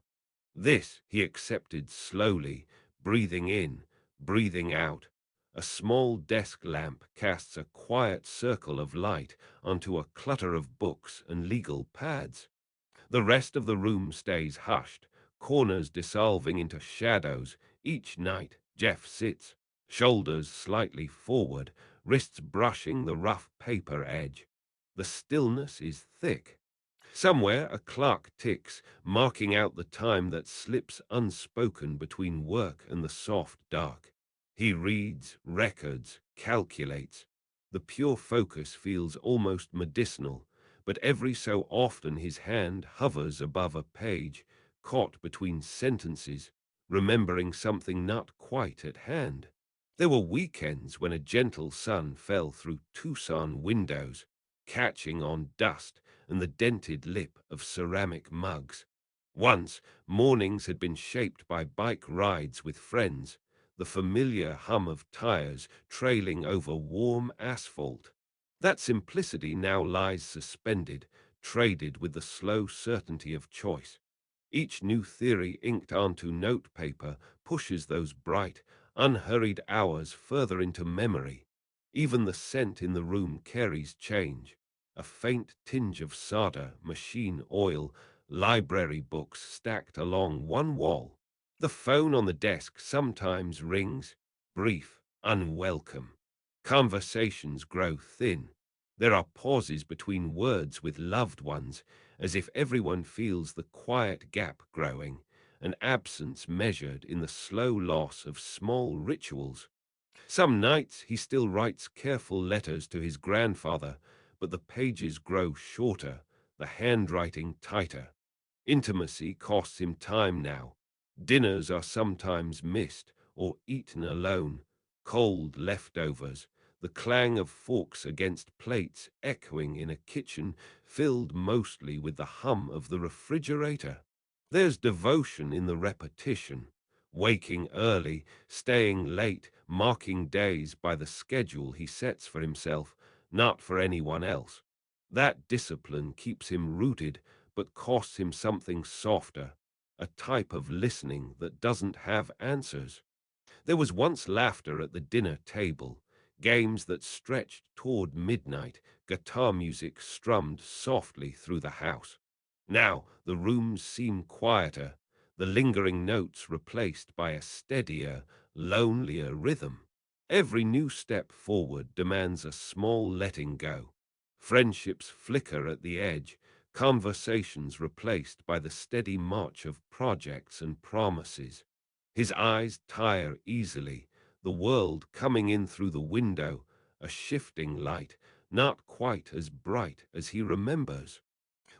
This he accepted slowly, breathing in, breathing out. A small desk lamp casts a quiet circle of light onto a clutter of books and legal pads. The rest of the room stays hushed, corners dissolving into shadows. Each night, Jeff sits, shoulders slightly forward, wrists brushing the rough paper edge. The stillness is thick. Somewhere a clock ticks, marking out the time that slips unspoken between work and the soft dark. He reads, records, calculates. The pure focus feels almost medicinal, but every so often his hand hovers above a page, caught between sentences, remembering something not quite at hand. There were weekends when a gentle sun fell through Tucson windows, catching on dust and the dented lip of ceramic mugs. Once, mornings had been shaped by bike rides with friends, the familiar hum of tires trailing over warm asphalt. That simplicity now lies suspended, traded with the slow certainty of choice. Each new theory inked onto notepaper pushes those bright, unhurried hours further into memory. Even the scent in the room carries change. A faint tinge of solder, machine oil, library books stacked along one wall. The phone on the desk sometimes rings, brief, unwelcome. Conversations grow thin. There are pauses between words with loved ones, as if everyone feels the quiet gap growing, an absence measured in the slow loss of small rituals. Some nights he still writes careful letters to his grandfather, but the pages grow shorter, the handwriting tighter. Intimacy costs him time now. Dinners are sometimes missed or eaten alone, cold leftovers, the clang of forks against plates echoing in a kitchen filled mostly with the hum of the refrigerator. There's devotion in the repetition, waking early, staying late, marking days by the schedule he sets for himself, not for anyone else. That discipline keeps him rooted, but costs him something softer, a type of listening that doesn't have answers. There was once laughter at the dinner table, games that stretched toward midnight, guitar music strummed softly through the house. Now the rooms seem quieter, the lingering notes replaced by a steadier, lonelier rhythm. Every new step forward demands a small letting go. Friendships flicker at the edge, conversations replaced by the steady march of projects and promises. His eyes tire easily, the world coming in through the window, a shifting light, not quite as bright as he remembers.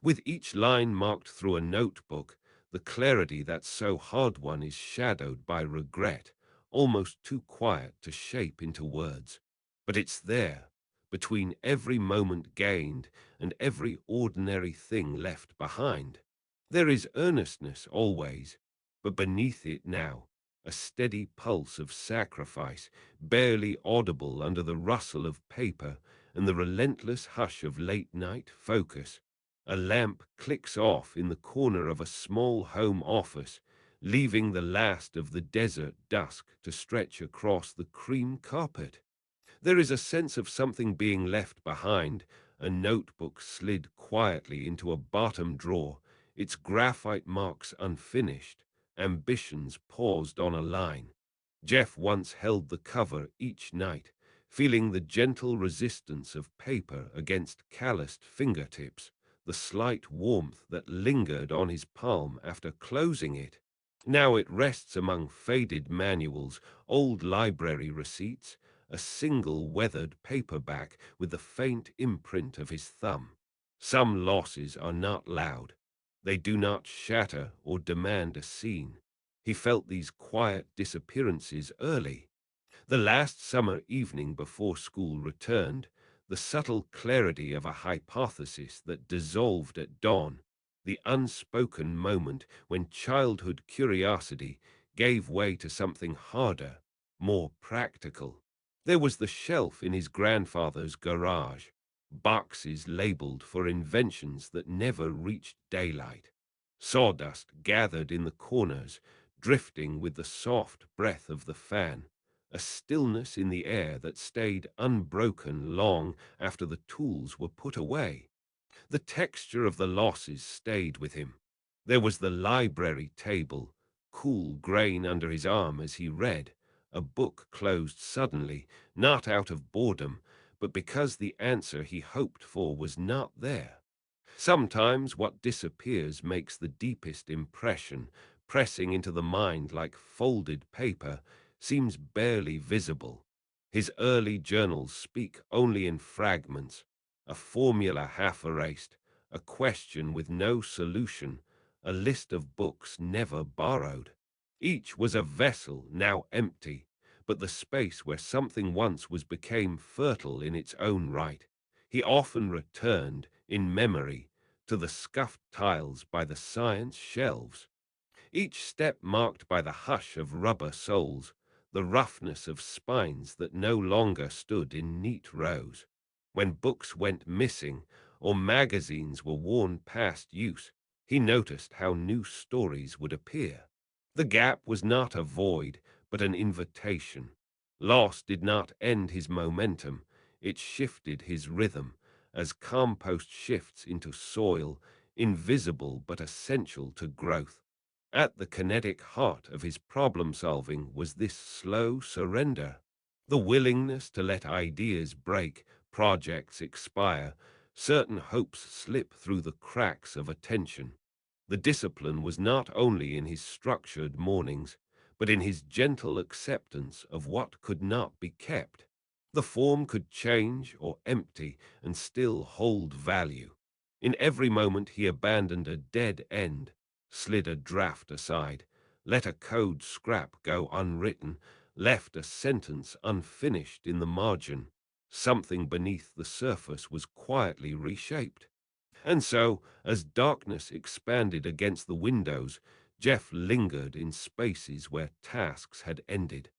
With each line marked through a notebook, the clarity that's so hard won is shadowed by regret, almost too quiet to shape into words. But it's there, between every moment gained and every ordinary thing left behind. There is earnestness always, but beneath it now, a steady pulse of sacrifice, barely audible under the rustle of paper and the relentless hush of late-night focus. A lamp clicks off in the corner of a small home office, leaving the last of the desert dusk to stretch across the cream carpet. There is a sense of something being left behind, a notebook slid quietly into a bottom drawer, its graphite marks unfinished, ambitions paused on a line. Jeff once held the cover each night, feeling the gentle resistance of paper against calloused fingertips, the slight warmth that lingered on his palm after closing it. Now it rests among faded manuals, old library receipts, a single weathered paperback with the faint imprint of his thumb. Some losses are not loud. They do not shatter or demand a scene. He felt these quiet disappearances early. The last summer evening before school returned, the subtle clarity of a hypothesis that dissolved at dawn, the unspoken moment when childhood curiosity gave way to something harder, more practical. There was the shelf in his grandfather's garage, boxes labeled for inventions that never reached daylight. Sawdust gathered in the corners, drifting with the soft breath of the fan, a stillness in the air that stayed unbroken long after the tools were put away. The texture of the losses stayed with him. There was the library table, cool grain under his arm as he read, a book closed suddenly, not out of boredom, but because the answer he hoped for was not there. Sometimes what disappears makes the deepest impression, pressing into the mind like folded paper, seems barely visible. His early journals speak only in fragments, a formula half erased, a question with no solution, a list of books never borrowed. Each was a vessel now empty, but the space where something once was became fertile in its own right. He often returned, in memory, to the scuffed tiles by the science shelves, each step marked by the hush of rubber soles, the roughness of spines that no longer stood in neat rows. When books went missing or magazines were worn past use, he noticed how new stories would appear. The gap was not a void, but an invitation. Loss did not end his momentum, it shifted his rhythm, as compost shifts into soil, invisible but essential to growth. At the kinetic heart of his problem solving was this slow surrender, the willingness to let ideas break, projects expire, certain hopes slip through the cracks of attention. The discipline was not only in his structured mornings, but in his gentle acceptance of what could not be kept. The form could change or empty and still hold value. In every moment he abandoned a dead end, slid a draft aside, let a code scrap go unwritten, left a sentence unfinished in the margin. Something beneath the surface was quietly reshaped. And so, as darkness expanded against the windows, Jeff lingered in spaces where tasks had ended.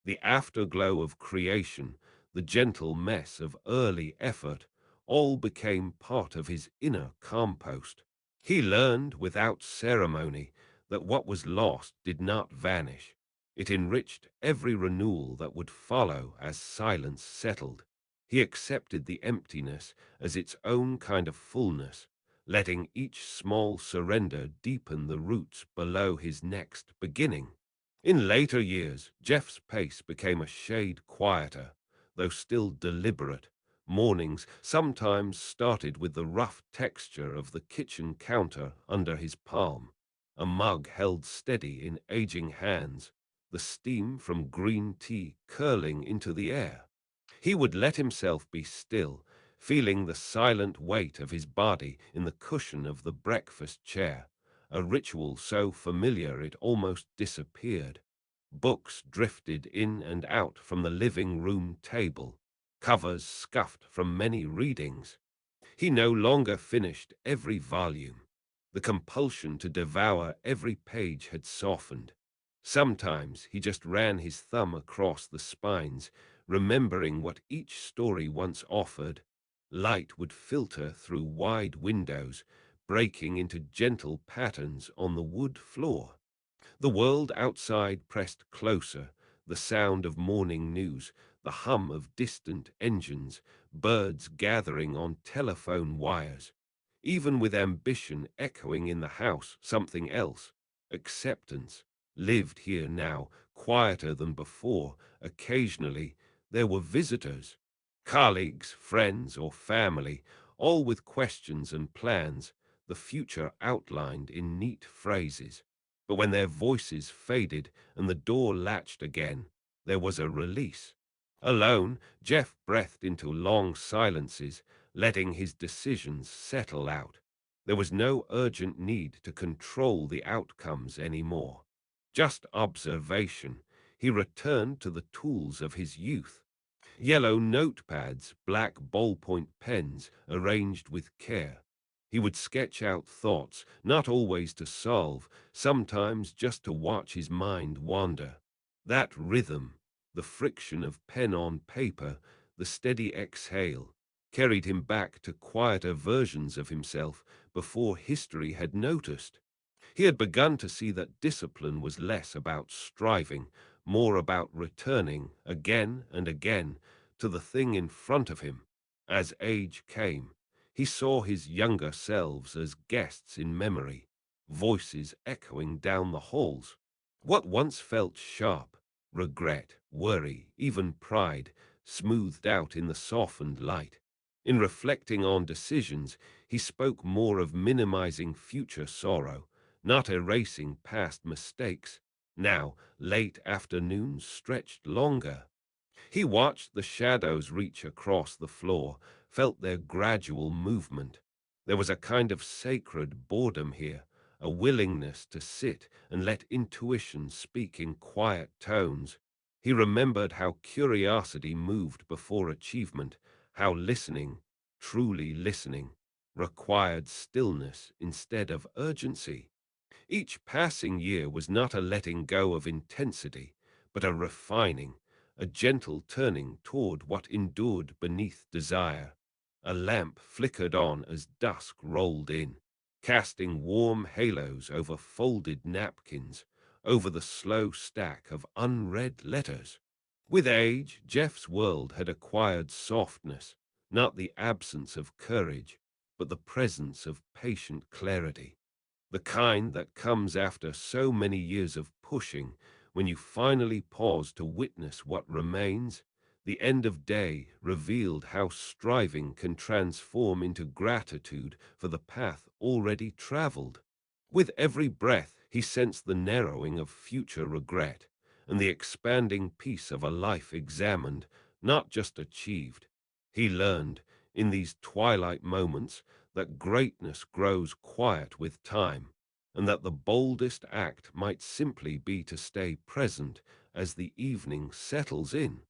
The afterglow of creation, the gentle mess of early effort, all became part of his inner compost. He learned without ceremony that what was lost did not vanish. It enriched every renewal that would follow as silence settled. He accepted the emptiness as its own kind of fullness, letting each small surrender deepen the roots below his next beginning. In later years, Jeff's pace became a shade quieter, though still deliberate. Mornings sometimes started with the rough texture of the kitchen counter under his palm, a mug held steady in aging hands, the steam from green tea curling into the air. He would let himself be still, feeling the silent weight of his body in the cushion of the breakfast chair, a ritual so familiar it almost disappeared. Books drifted in and out from the living room table, covers scuffed from many readings. He no longer finished every volume. The compulsion to devour every page had softened. Sometimes he just ran his thumb across the spines, remembering what each story once offered. Light would filter through wide windows, breaking into gentle patterns on the wood floor. The world outside pressed closer, the sound of morning news, the hum of distant engines, birds gathering on telephone wires. Even with ambition echoing in the house, something else, acceptance, lived here now, quieter than before. Occasionally there were visitors, colleagues, friends, or family, all with questions and plans, the future outlined in neat phrases. But when their voices faded and the door latched again, there was a release. Alone, Jeff breathed into long silences, letting his decisions settle out. There was no urgent need to control the outcomes anymore. Just observation. He returned to the tools of his youth. Yellow notepads, black ballpoint pens arranged with care. He would sketch out thoughts, not always to solve, sometimes just to watch his mind wander. That rhythm, the friction of pen on paper, the steady exhale, carried him back to quieter versions of himself before history had noticed. He had begun to see that discipline was less about striving, more about returning again and again to the thing in front of him. As age came, he saw his younger selves as guests in memory, voices echoing down the halls. What once felt sharp, regret, worry, even pride, smoothed out in the softened light. In reflecting on decisions, he spoke more of minimizing future sorrow, not erasing past mistakes. Now, late afternoons stretched longer. He watched the shadows reach across the floor, felt their gradual movement. There was a kind of sacred boredom here, a willingness to sit and let intuition speak in quiet tones. He remembered how curiosity moved before achievement, how listening, truly listening, required stillness instead of urgency. Each passing year was not a letting go of intensity, but a refining, a gentle turning toward what endured beneath desire. A lamp flickered on as dusk rolled in, casting warm halos over folded napkins, over the slow stack of unread letters. With age, Jeff's world had acquired softness, not the absence of courage, but the presence of patient clarity, the kind that comes after so many years of pushing, when you finally pause to witness what remains. The end of day revealed how striving can transform into gratitude for the path already traveled. With every breath, he sensed the narrowing of future regret and the expanding peace of a life examined, not just achieved. He learned, in these twilight moments, that greatness grows quiet with time, and that the boldest act might simply be to stay present as the evening settles in.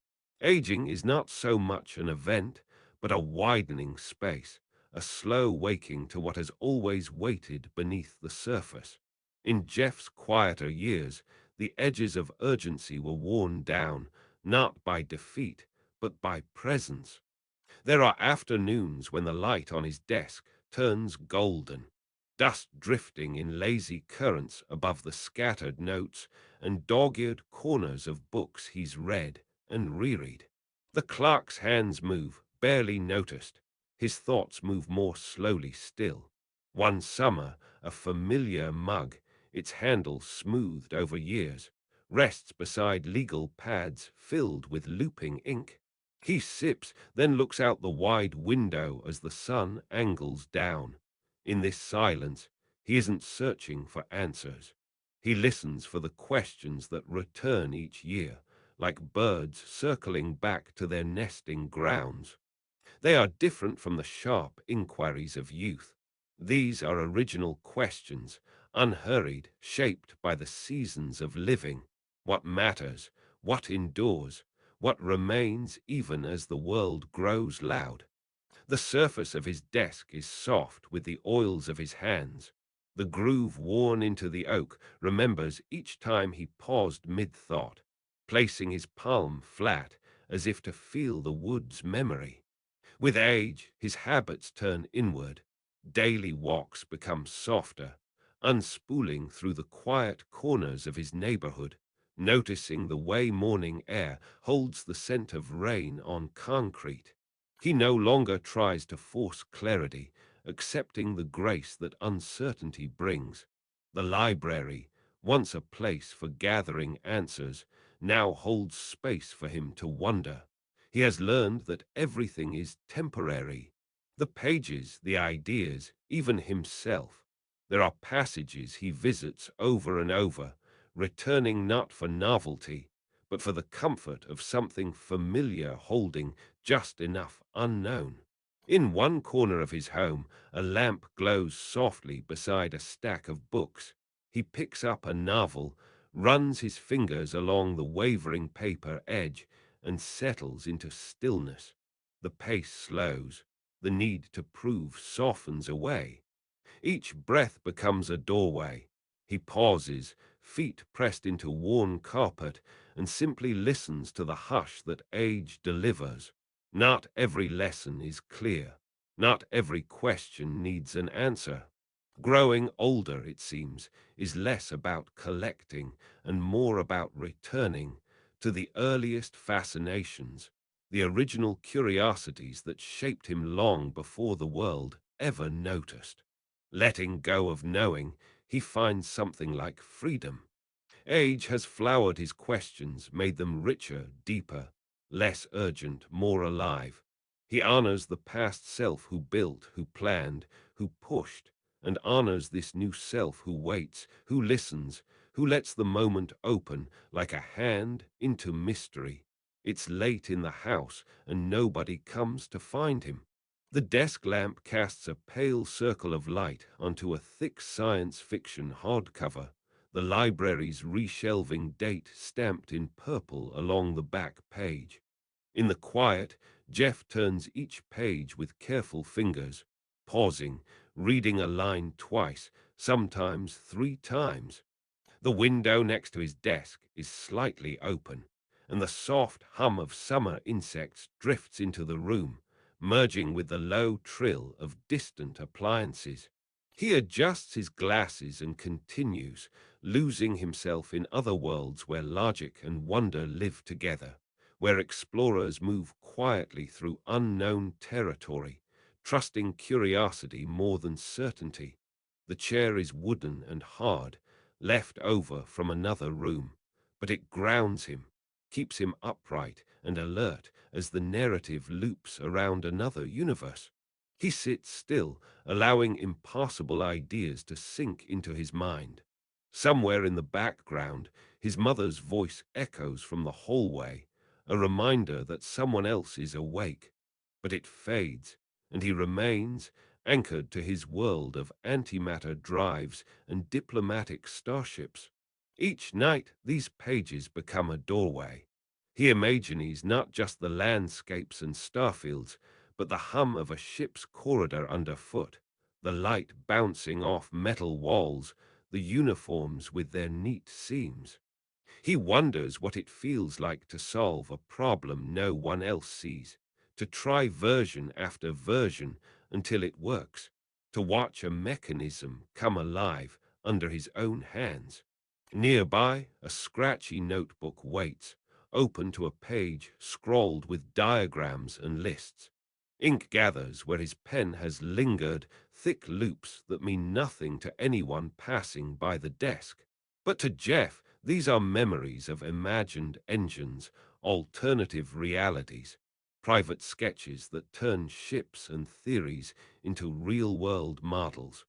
Aging is not so much an event, but a widening space, a slow waking to what has always waited beneath the surface. In Jeff's quieter years, the edges of urgency were worn down, not by defeat, but by presence. There are afternoons when the light on his desk turns golden, dust drifting in lazy currents above the scattered notes and dog-eared corners of books he's read and reread. The clerk's hands move, barely noticed. His thoughts move more slowly still. One summer, a familiar mug, its handle smoothed over years, rests beside legal pads filled with looping ink. He sips, then looks out the wide window as the sun angles down. In this silence, he isn't searching for answers. He listens for the questions that return each year, like birds circling back to their nesting grounds. They are different from the sharp inquiries of youth. These are original questions, unhurried, shaped by the seasons of living. What matters, what endures, what remains even as the world grows loud. The surface of his desk is soft with the oils of his hands. The groove worn into the oak remembers each time he paused mid-thought, placing his palm flat as if to feel the wood's memory. With age, his habits turn inward. Daily walks become softer, unspooling through the quiet corners of his neighborhood, noticing the way morning air holds the scent of rain on concrete. He no longer tries to force clarity, accepting the grace that uncertainty brings. The library, once a place for gathering answers, now holds space for him to wonder. He has learned that everything is temporary. The pages, the ideas, even himself. There are passages he visits over and over, returning not for novelty, but for the comfort of something familiar holding just enough unknown. In one corner of his home, a lamp glows softly beside a stack of books. He picks up a novel, runs his fingers along the wavering paper edge, and settles into stillness. The pace slows. The need to prove softens away. Each breath becomes a doorway. He pauses, feet pressed into worn carpet, and simply listens to the hush that age delivers. Not every lesson is clear. Not every question needs an answer. Growing older, it seems, is less about collecting and more about returning to the earliest fascinations, the original curiosities that shaped him long before the world ever noticed. Letting go of knowing, he finds something like freedom. Age has flowered his questions, made them richer, deeper, less urgent, more alive. He honors the past self who built, who planned, who pushed, and honors this new self who waits, who listens, who lets the moment open like a hand into mystery. It's late in the house, and nobody comes to find him. The desk lamp casts a pale circle of light onto a thick science fiction hardcover, the library's reshelving date stamped in purple along the back page. In the quiet, Jeff turns each page with careful fingers, pausing, reading a line twice, sometimes three times. The window next to his desk is slightly open, and the soft hum of summer insects drifts into the room, merging with the low trill of distant appliances. He adjusts his glasses and continues, losing himself in other worlds where logic and wonder live together, where explorers move quietly through unknown territory, trusting curiosity more than certainty. The chair is wooden and hard, left over from another room, but it grounds him, keeps him upright and alert as the narrative loops around another universe. He sits still, allowing impossible ideas to sink into his mind. Somewhere in the background, his mother's voice echoes from the hallway, a reminder that someone else is awake. But it fades, and he remains anchored to his world of antimatter drives and diplomatic starships. Each night, these pages become a doorway. He imagines not just the landscapes and starfields, but the hum of a ship's corridor underfoot, the light bouncing off metal walls, the uniforms with their neat seams. He wonders what it feels like to solve a problem no one else sees, to try version after version until it works, to watch a mechanism come alive under his own hands. Nearby, a scratchy notebook waits, open to a page scrawled with diagrams and lists. Ink gathers where his pen has lingered, thick loops that mean nothing to anyone passing by the desk. But to Jeff, these are memories of imagined engines, alternative realities, private sketches that turn ships and theories into real-world models.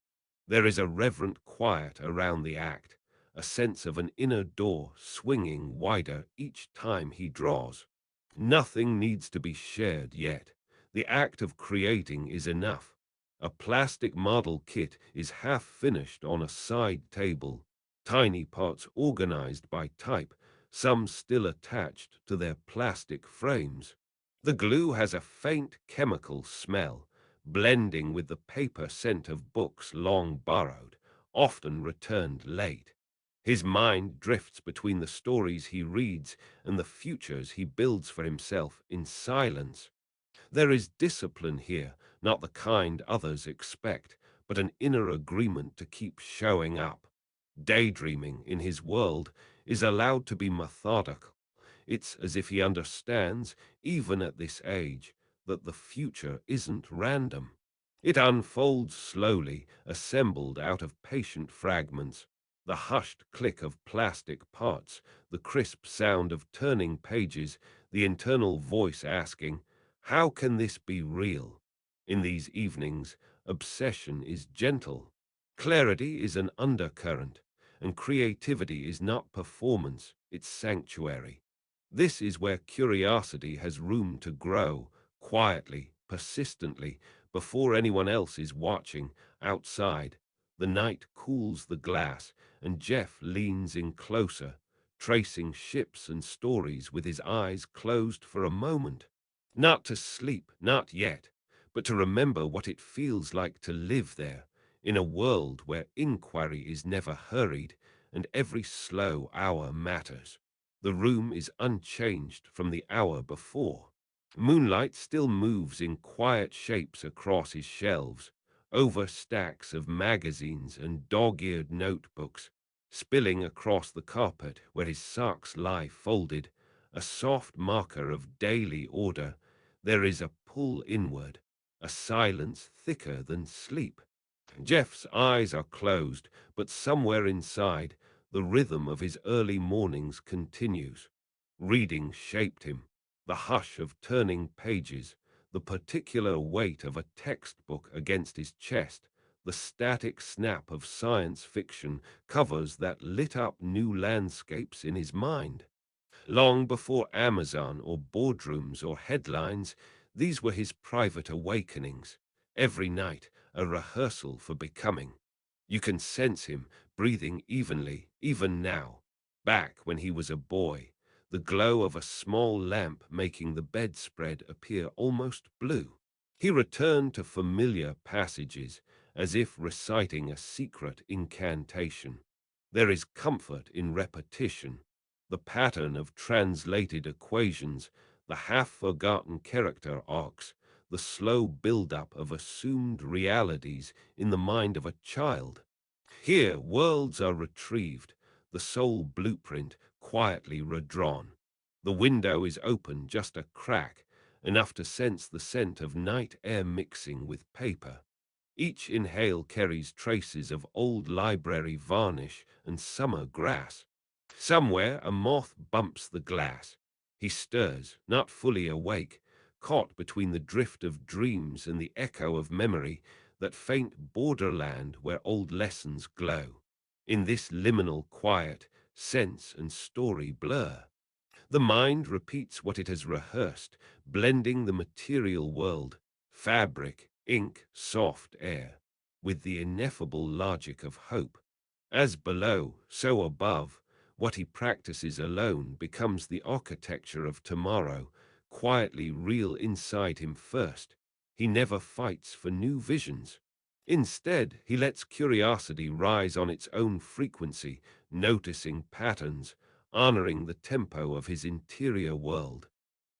There is a reverent quiet around the act, a sense of an inner door swinging wider each time he draws. Nothing needs to be shared yet. The act of creating is enough. A plastic model kit is half finished on a side table, tiny parts organized by type, some still attached to their plastic frames. The glue has a faint chemical smell, blending with the paper scent of books long borrowed, often returned late. His mind drifts between the stories he reads and the futures he builds for himself in silence. There is discipline here, not the kind others expect, but an inner agreement to keep showing up. Daydreaming in his world is allowed to be methodical. It's as if he understands, even at this age, that the future isn't random. It unfolds slowly, assembled out of patient fragments, the hushed click of plastic parts, the crisp sound of turning pages, the internal voice asking, "How can this be real?" In these evenings, obsession is gentle. Clarity is an undercurrent, and creativity is not performance, it's sanctuary. This is where curiosity has room to grow, quietly, persistently, before anyone else is watching. Outside, the night cools the glass, and Jeff leans in closer, tracing ships and stories with his eyes closed for a moment. Not to sleep, not yet, but to remember what it feels like to live there, in a world where inquiry is never hurried and every slow hour matters. The room is unchanged from the hour before. Moonlight still moves in quiet shapes across his shelves, over stacks of magazines and dog-eared notebooks, spilling across the carpet where his socks lie folded, a soft marker of daily order. There is a pull inward, a silence thicker than sleep. Jeff's eyes are closed, but somewhere inside, the rhythm of his early mornings continues. Reading shaped him, the hush of turning pages, the particular weight of a textbook against his chest, the static snap of science fiction covers that lit up new landscapes in his mind. Long before Amazon or boardrooms or headlines, these were his private awakenings. Every night, a rehearsal for becoming. You can sense him breathing evenly, even now. Back when he was a boy, the glow of a small lamp making the bedspread appear almost blue. He returned to familiar passages, as if reciting a secret incantation. There is comfort in repetition, the pattern of translated equations, the half-forgotten character arcs, the slow build-up of assumed realities in the mind of a child. Here, worlds are retrieved, the soul blueprint quietly redrawn. The window is open just a crack, enough to sense the scent of night air mixing with paper. Each inhale carries traces of old library varnish and summer grass. Somewhere a moth bumps the glass. He stirs, not fully awake, caught between the drift of dreams and the echo of memory, that faint borderland where old lessons glow. In this liminal quiet, sense and story blur. The mind repeats what it has rehearsed, blending the material world, fabric, ink, soft air, with the ineffable logic of hope. As below, so above, what he practices alone becomes the architecture of tomorrow, quietly real inside him first. He never fights for new visions. Instead, he lets curiosity rise on its own frequency, noticing patterns, honoring the tempo of his interior world.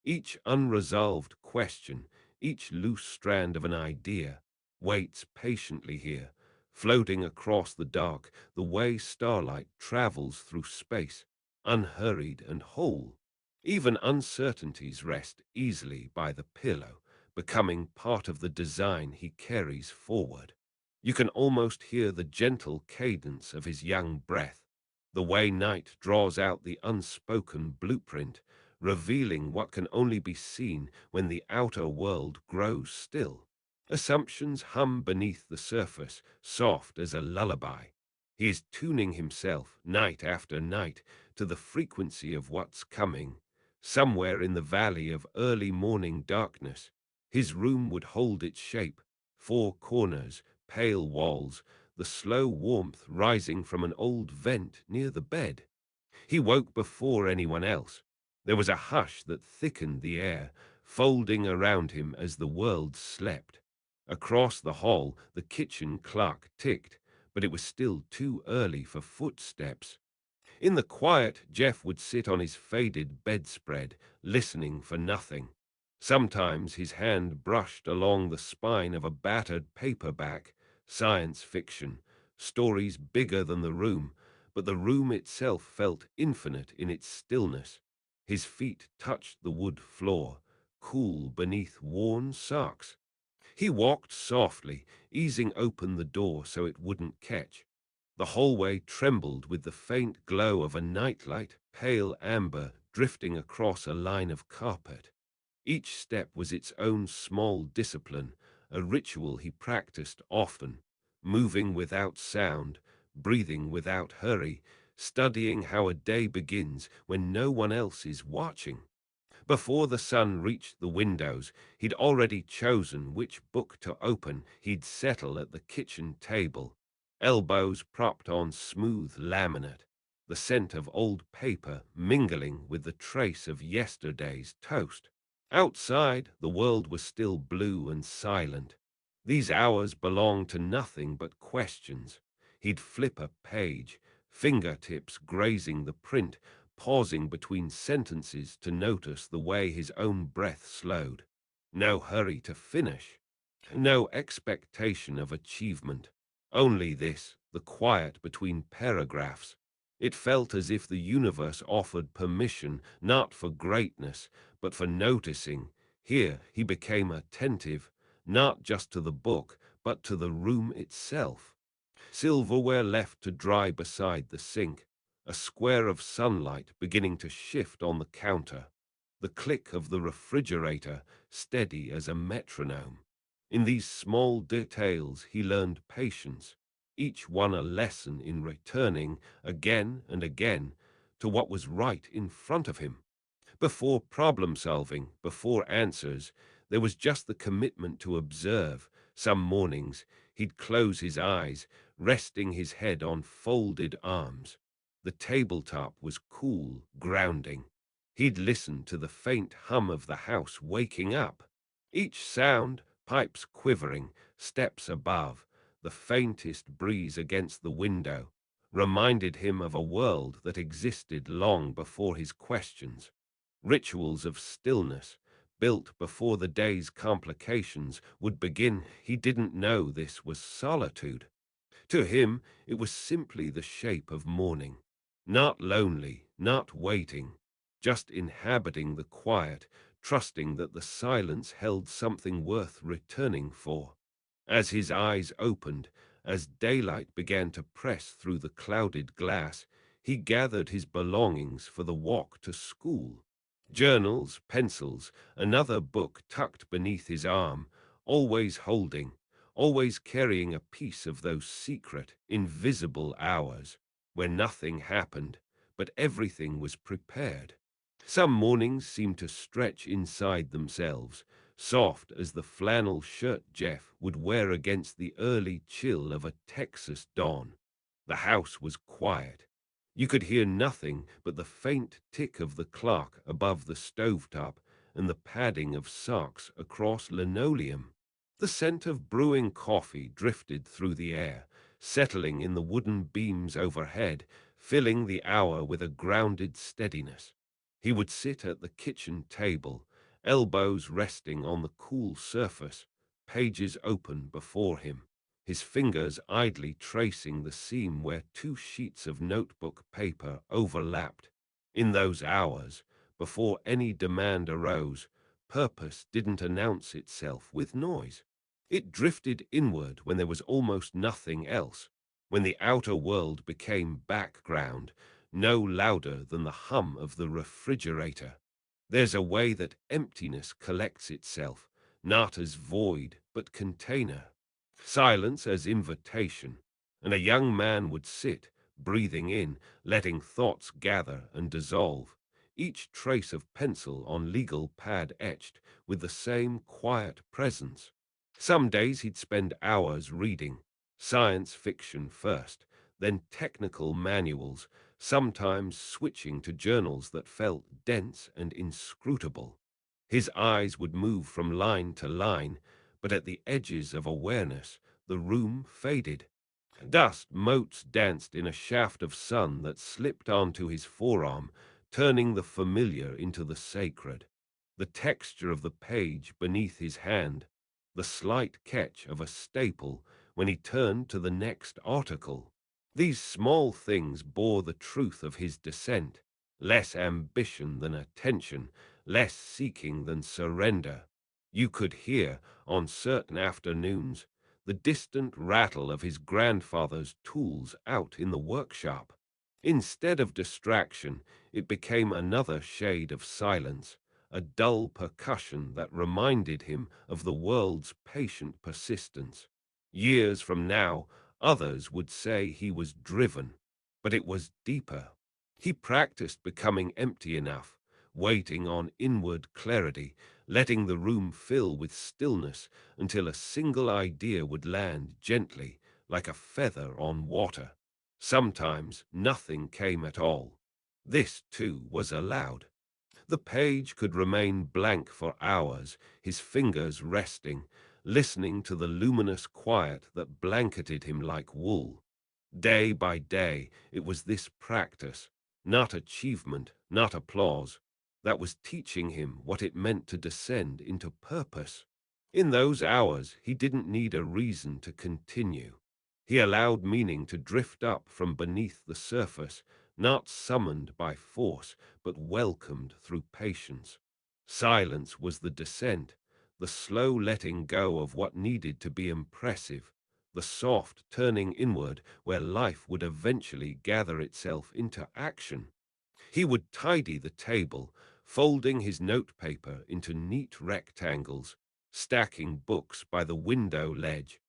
Each unresolved question, each loose strand of an idea, waits patiently here, floating across the dark, the way starlight travels through space, unhurried and whole. Even uncertainties rest easily by the pillow, becoming part of the design he carries forward. You can almost hear the gentle cadence of his young breath, the way night draws out the unspoken blueprint, revealing what can only be seen when the outer world grows still. Assumptions hum beneath the surface, soft as a lullaby. He is tuning himself, night after night, to the frequency of what's coming. Somewhere in the valley of early morning darkness, his room would hold its shape, four corners, pale walls, the slow warmth rising from an old vent near the bed. He woke before anyone else. There was a hush that thickened the air, folding around him as the world slept. Across the hall, the kitchen clock ticked, but it was still too early for footsteps. In the quiet, Jeff would sit on his faded bedspread, listening for nothing. Sometimes his hand brushed along the spine of a battered paperback, science fiction, stories bigger than the room, but the room itself felt infinite in its stillness. His feet touched the wood floor, cool beneath worn socks. He walked softly, easing open the door so it wouldn't catch. The hallway trembled with the faint glow of a nightlight, pale amber drifting across a line of carpet. Each step was its own small discipline, a ritual he practiced often, moving without sound, breathing without hurry, studying how a day begins when no one else is watching. Before the sun reached the windows, he'd already chosen which book to open. He'd settle at the kitchen table, elbows propped on smooth laminate, the scent of old paper mingling with the trace of yesterday's toast. Outside, the world was still blue and silent. These hours belonged to nothing but questions. He'd flip a page, fingertips grazing the print, pausing between sentences to notice the way his own breath slowed. No hurry to finish, no expectation of achievement. Only this, the quiet between paragraphs. It felt as if the universe offered permission not for greatness, but for noticing. Here he became attentive, not just to the book, but to the room itself. Silverware left to dry beside the sink, a square of sunlight beginning to shift on the counter, the click of the refrigerator steady as a metronome. In these small details he learned patience, each one a lesson in returning again and again to what was right in front of him. Before problem solving, before answers, there was just the commitment to observe. Some mornings he'd close his eyes, resting his head on folded arms. The tabletop was cool, grounding. He'd listen to the faint hum of the house waking up. Each sound, pipes quivering, steps above, the faintest breeze against the window, reminded him of a world that existed long before his questions. Rituals of stillness, built before the day's complications would begin. He didn't know this was solitude. To him, it was simply the shape of morning. Not lonely, not waiting, just inhabiting the quiet, trusting that the silence held something worth returning for. As his eyes opened, as daylight began to press through the clouded glass, he gathered his belongings for the walk to school. Journals, pencils, another book tucked beneath his arm, always holding, always carrying a piece of those secret, invisible hours where nothing happened, but everything was prepared. Some mornings seemed to stretch inside themselves, soft as the flannel shirt Jeff would wear against the early chill of a Texas dawn. The house was quiet. You could hear nothing but the faint tick of the clock above the stovetop and the padding of socks across linoleum. The scent of brewing coffee drifted through the air, settling in the wooden beams overhead, filling the hour with a grounded steadiness. He would sit at the kitchen table, elbows resting on the cool surface, pages open before him, his fingers idly tracing the seam where two sheets of notebook paper overlapped. In those hours, before any demand arose, purpose didn't announce itself with noise. It drifted inward when there was almost nothing else, when the outer world became background, no louder than the hum of the refrigerator. There's a way that emptiness collects itself, not as void, but container. Silence as invitation, and a young man would sit, breathing in, letting thoughts gather and dissolve, each trace of pencil on legal pad etched with the same quiet presence. Some days he'd spend hours reading, science fiction first, then technical manuals, sometimes switching to journals that felt dense and inscrutable. His eyes would move from line to line, but at the edges of awareness, the room faded. Dust motes danced in a shaft of sun that slipped onto his forearm, turning the familiar into the sacred. The texture of the page beneath his hand, the slight catch of a staple when he turned to the next article. These small things bore the truth of his descent, less ambition than attention, less seeking than surrender. You could hear, on certain afternoons, the distant rattle of his grandfather's tools out in the workshop. Instead of distraction, it became another shade of silence, a dull percussion that reminded him of the world's patient persistence. Years from now, others would say he was driven, but it was deeper. He practiced becoming empty enough, waiting on inward clarity, letting the room fill with stillness until a single idea would land gently, like a feather on water. Sometimes nothing came at all. This, too, was allowed. The page could remain blank for hours, his fingers resting, listening to the luminous quiet that blanketed him like wool. Day by day, it was this practice, not achievement, not applause, that was teaching him what it meant to descend into purpose. In those hours, he didn't need a reason to continue. He allowed meaning to drift up from beneath the surface, not summoned by force, but welcomed through patience. Silence was the descent, the slow letting go of what needed to be impressive, the soft turning inward where life would eventually gather itself into action. He would tidy the table, folding his notepaper into neat rectangles, stacking books by the window ledge,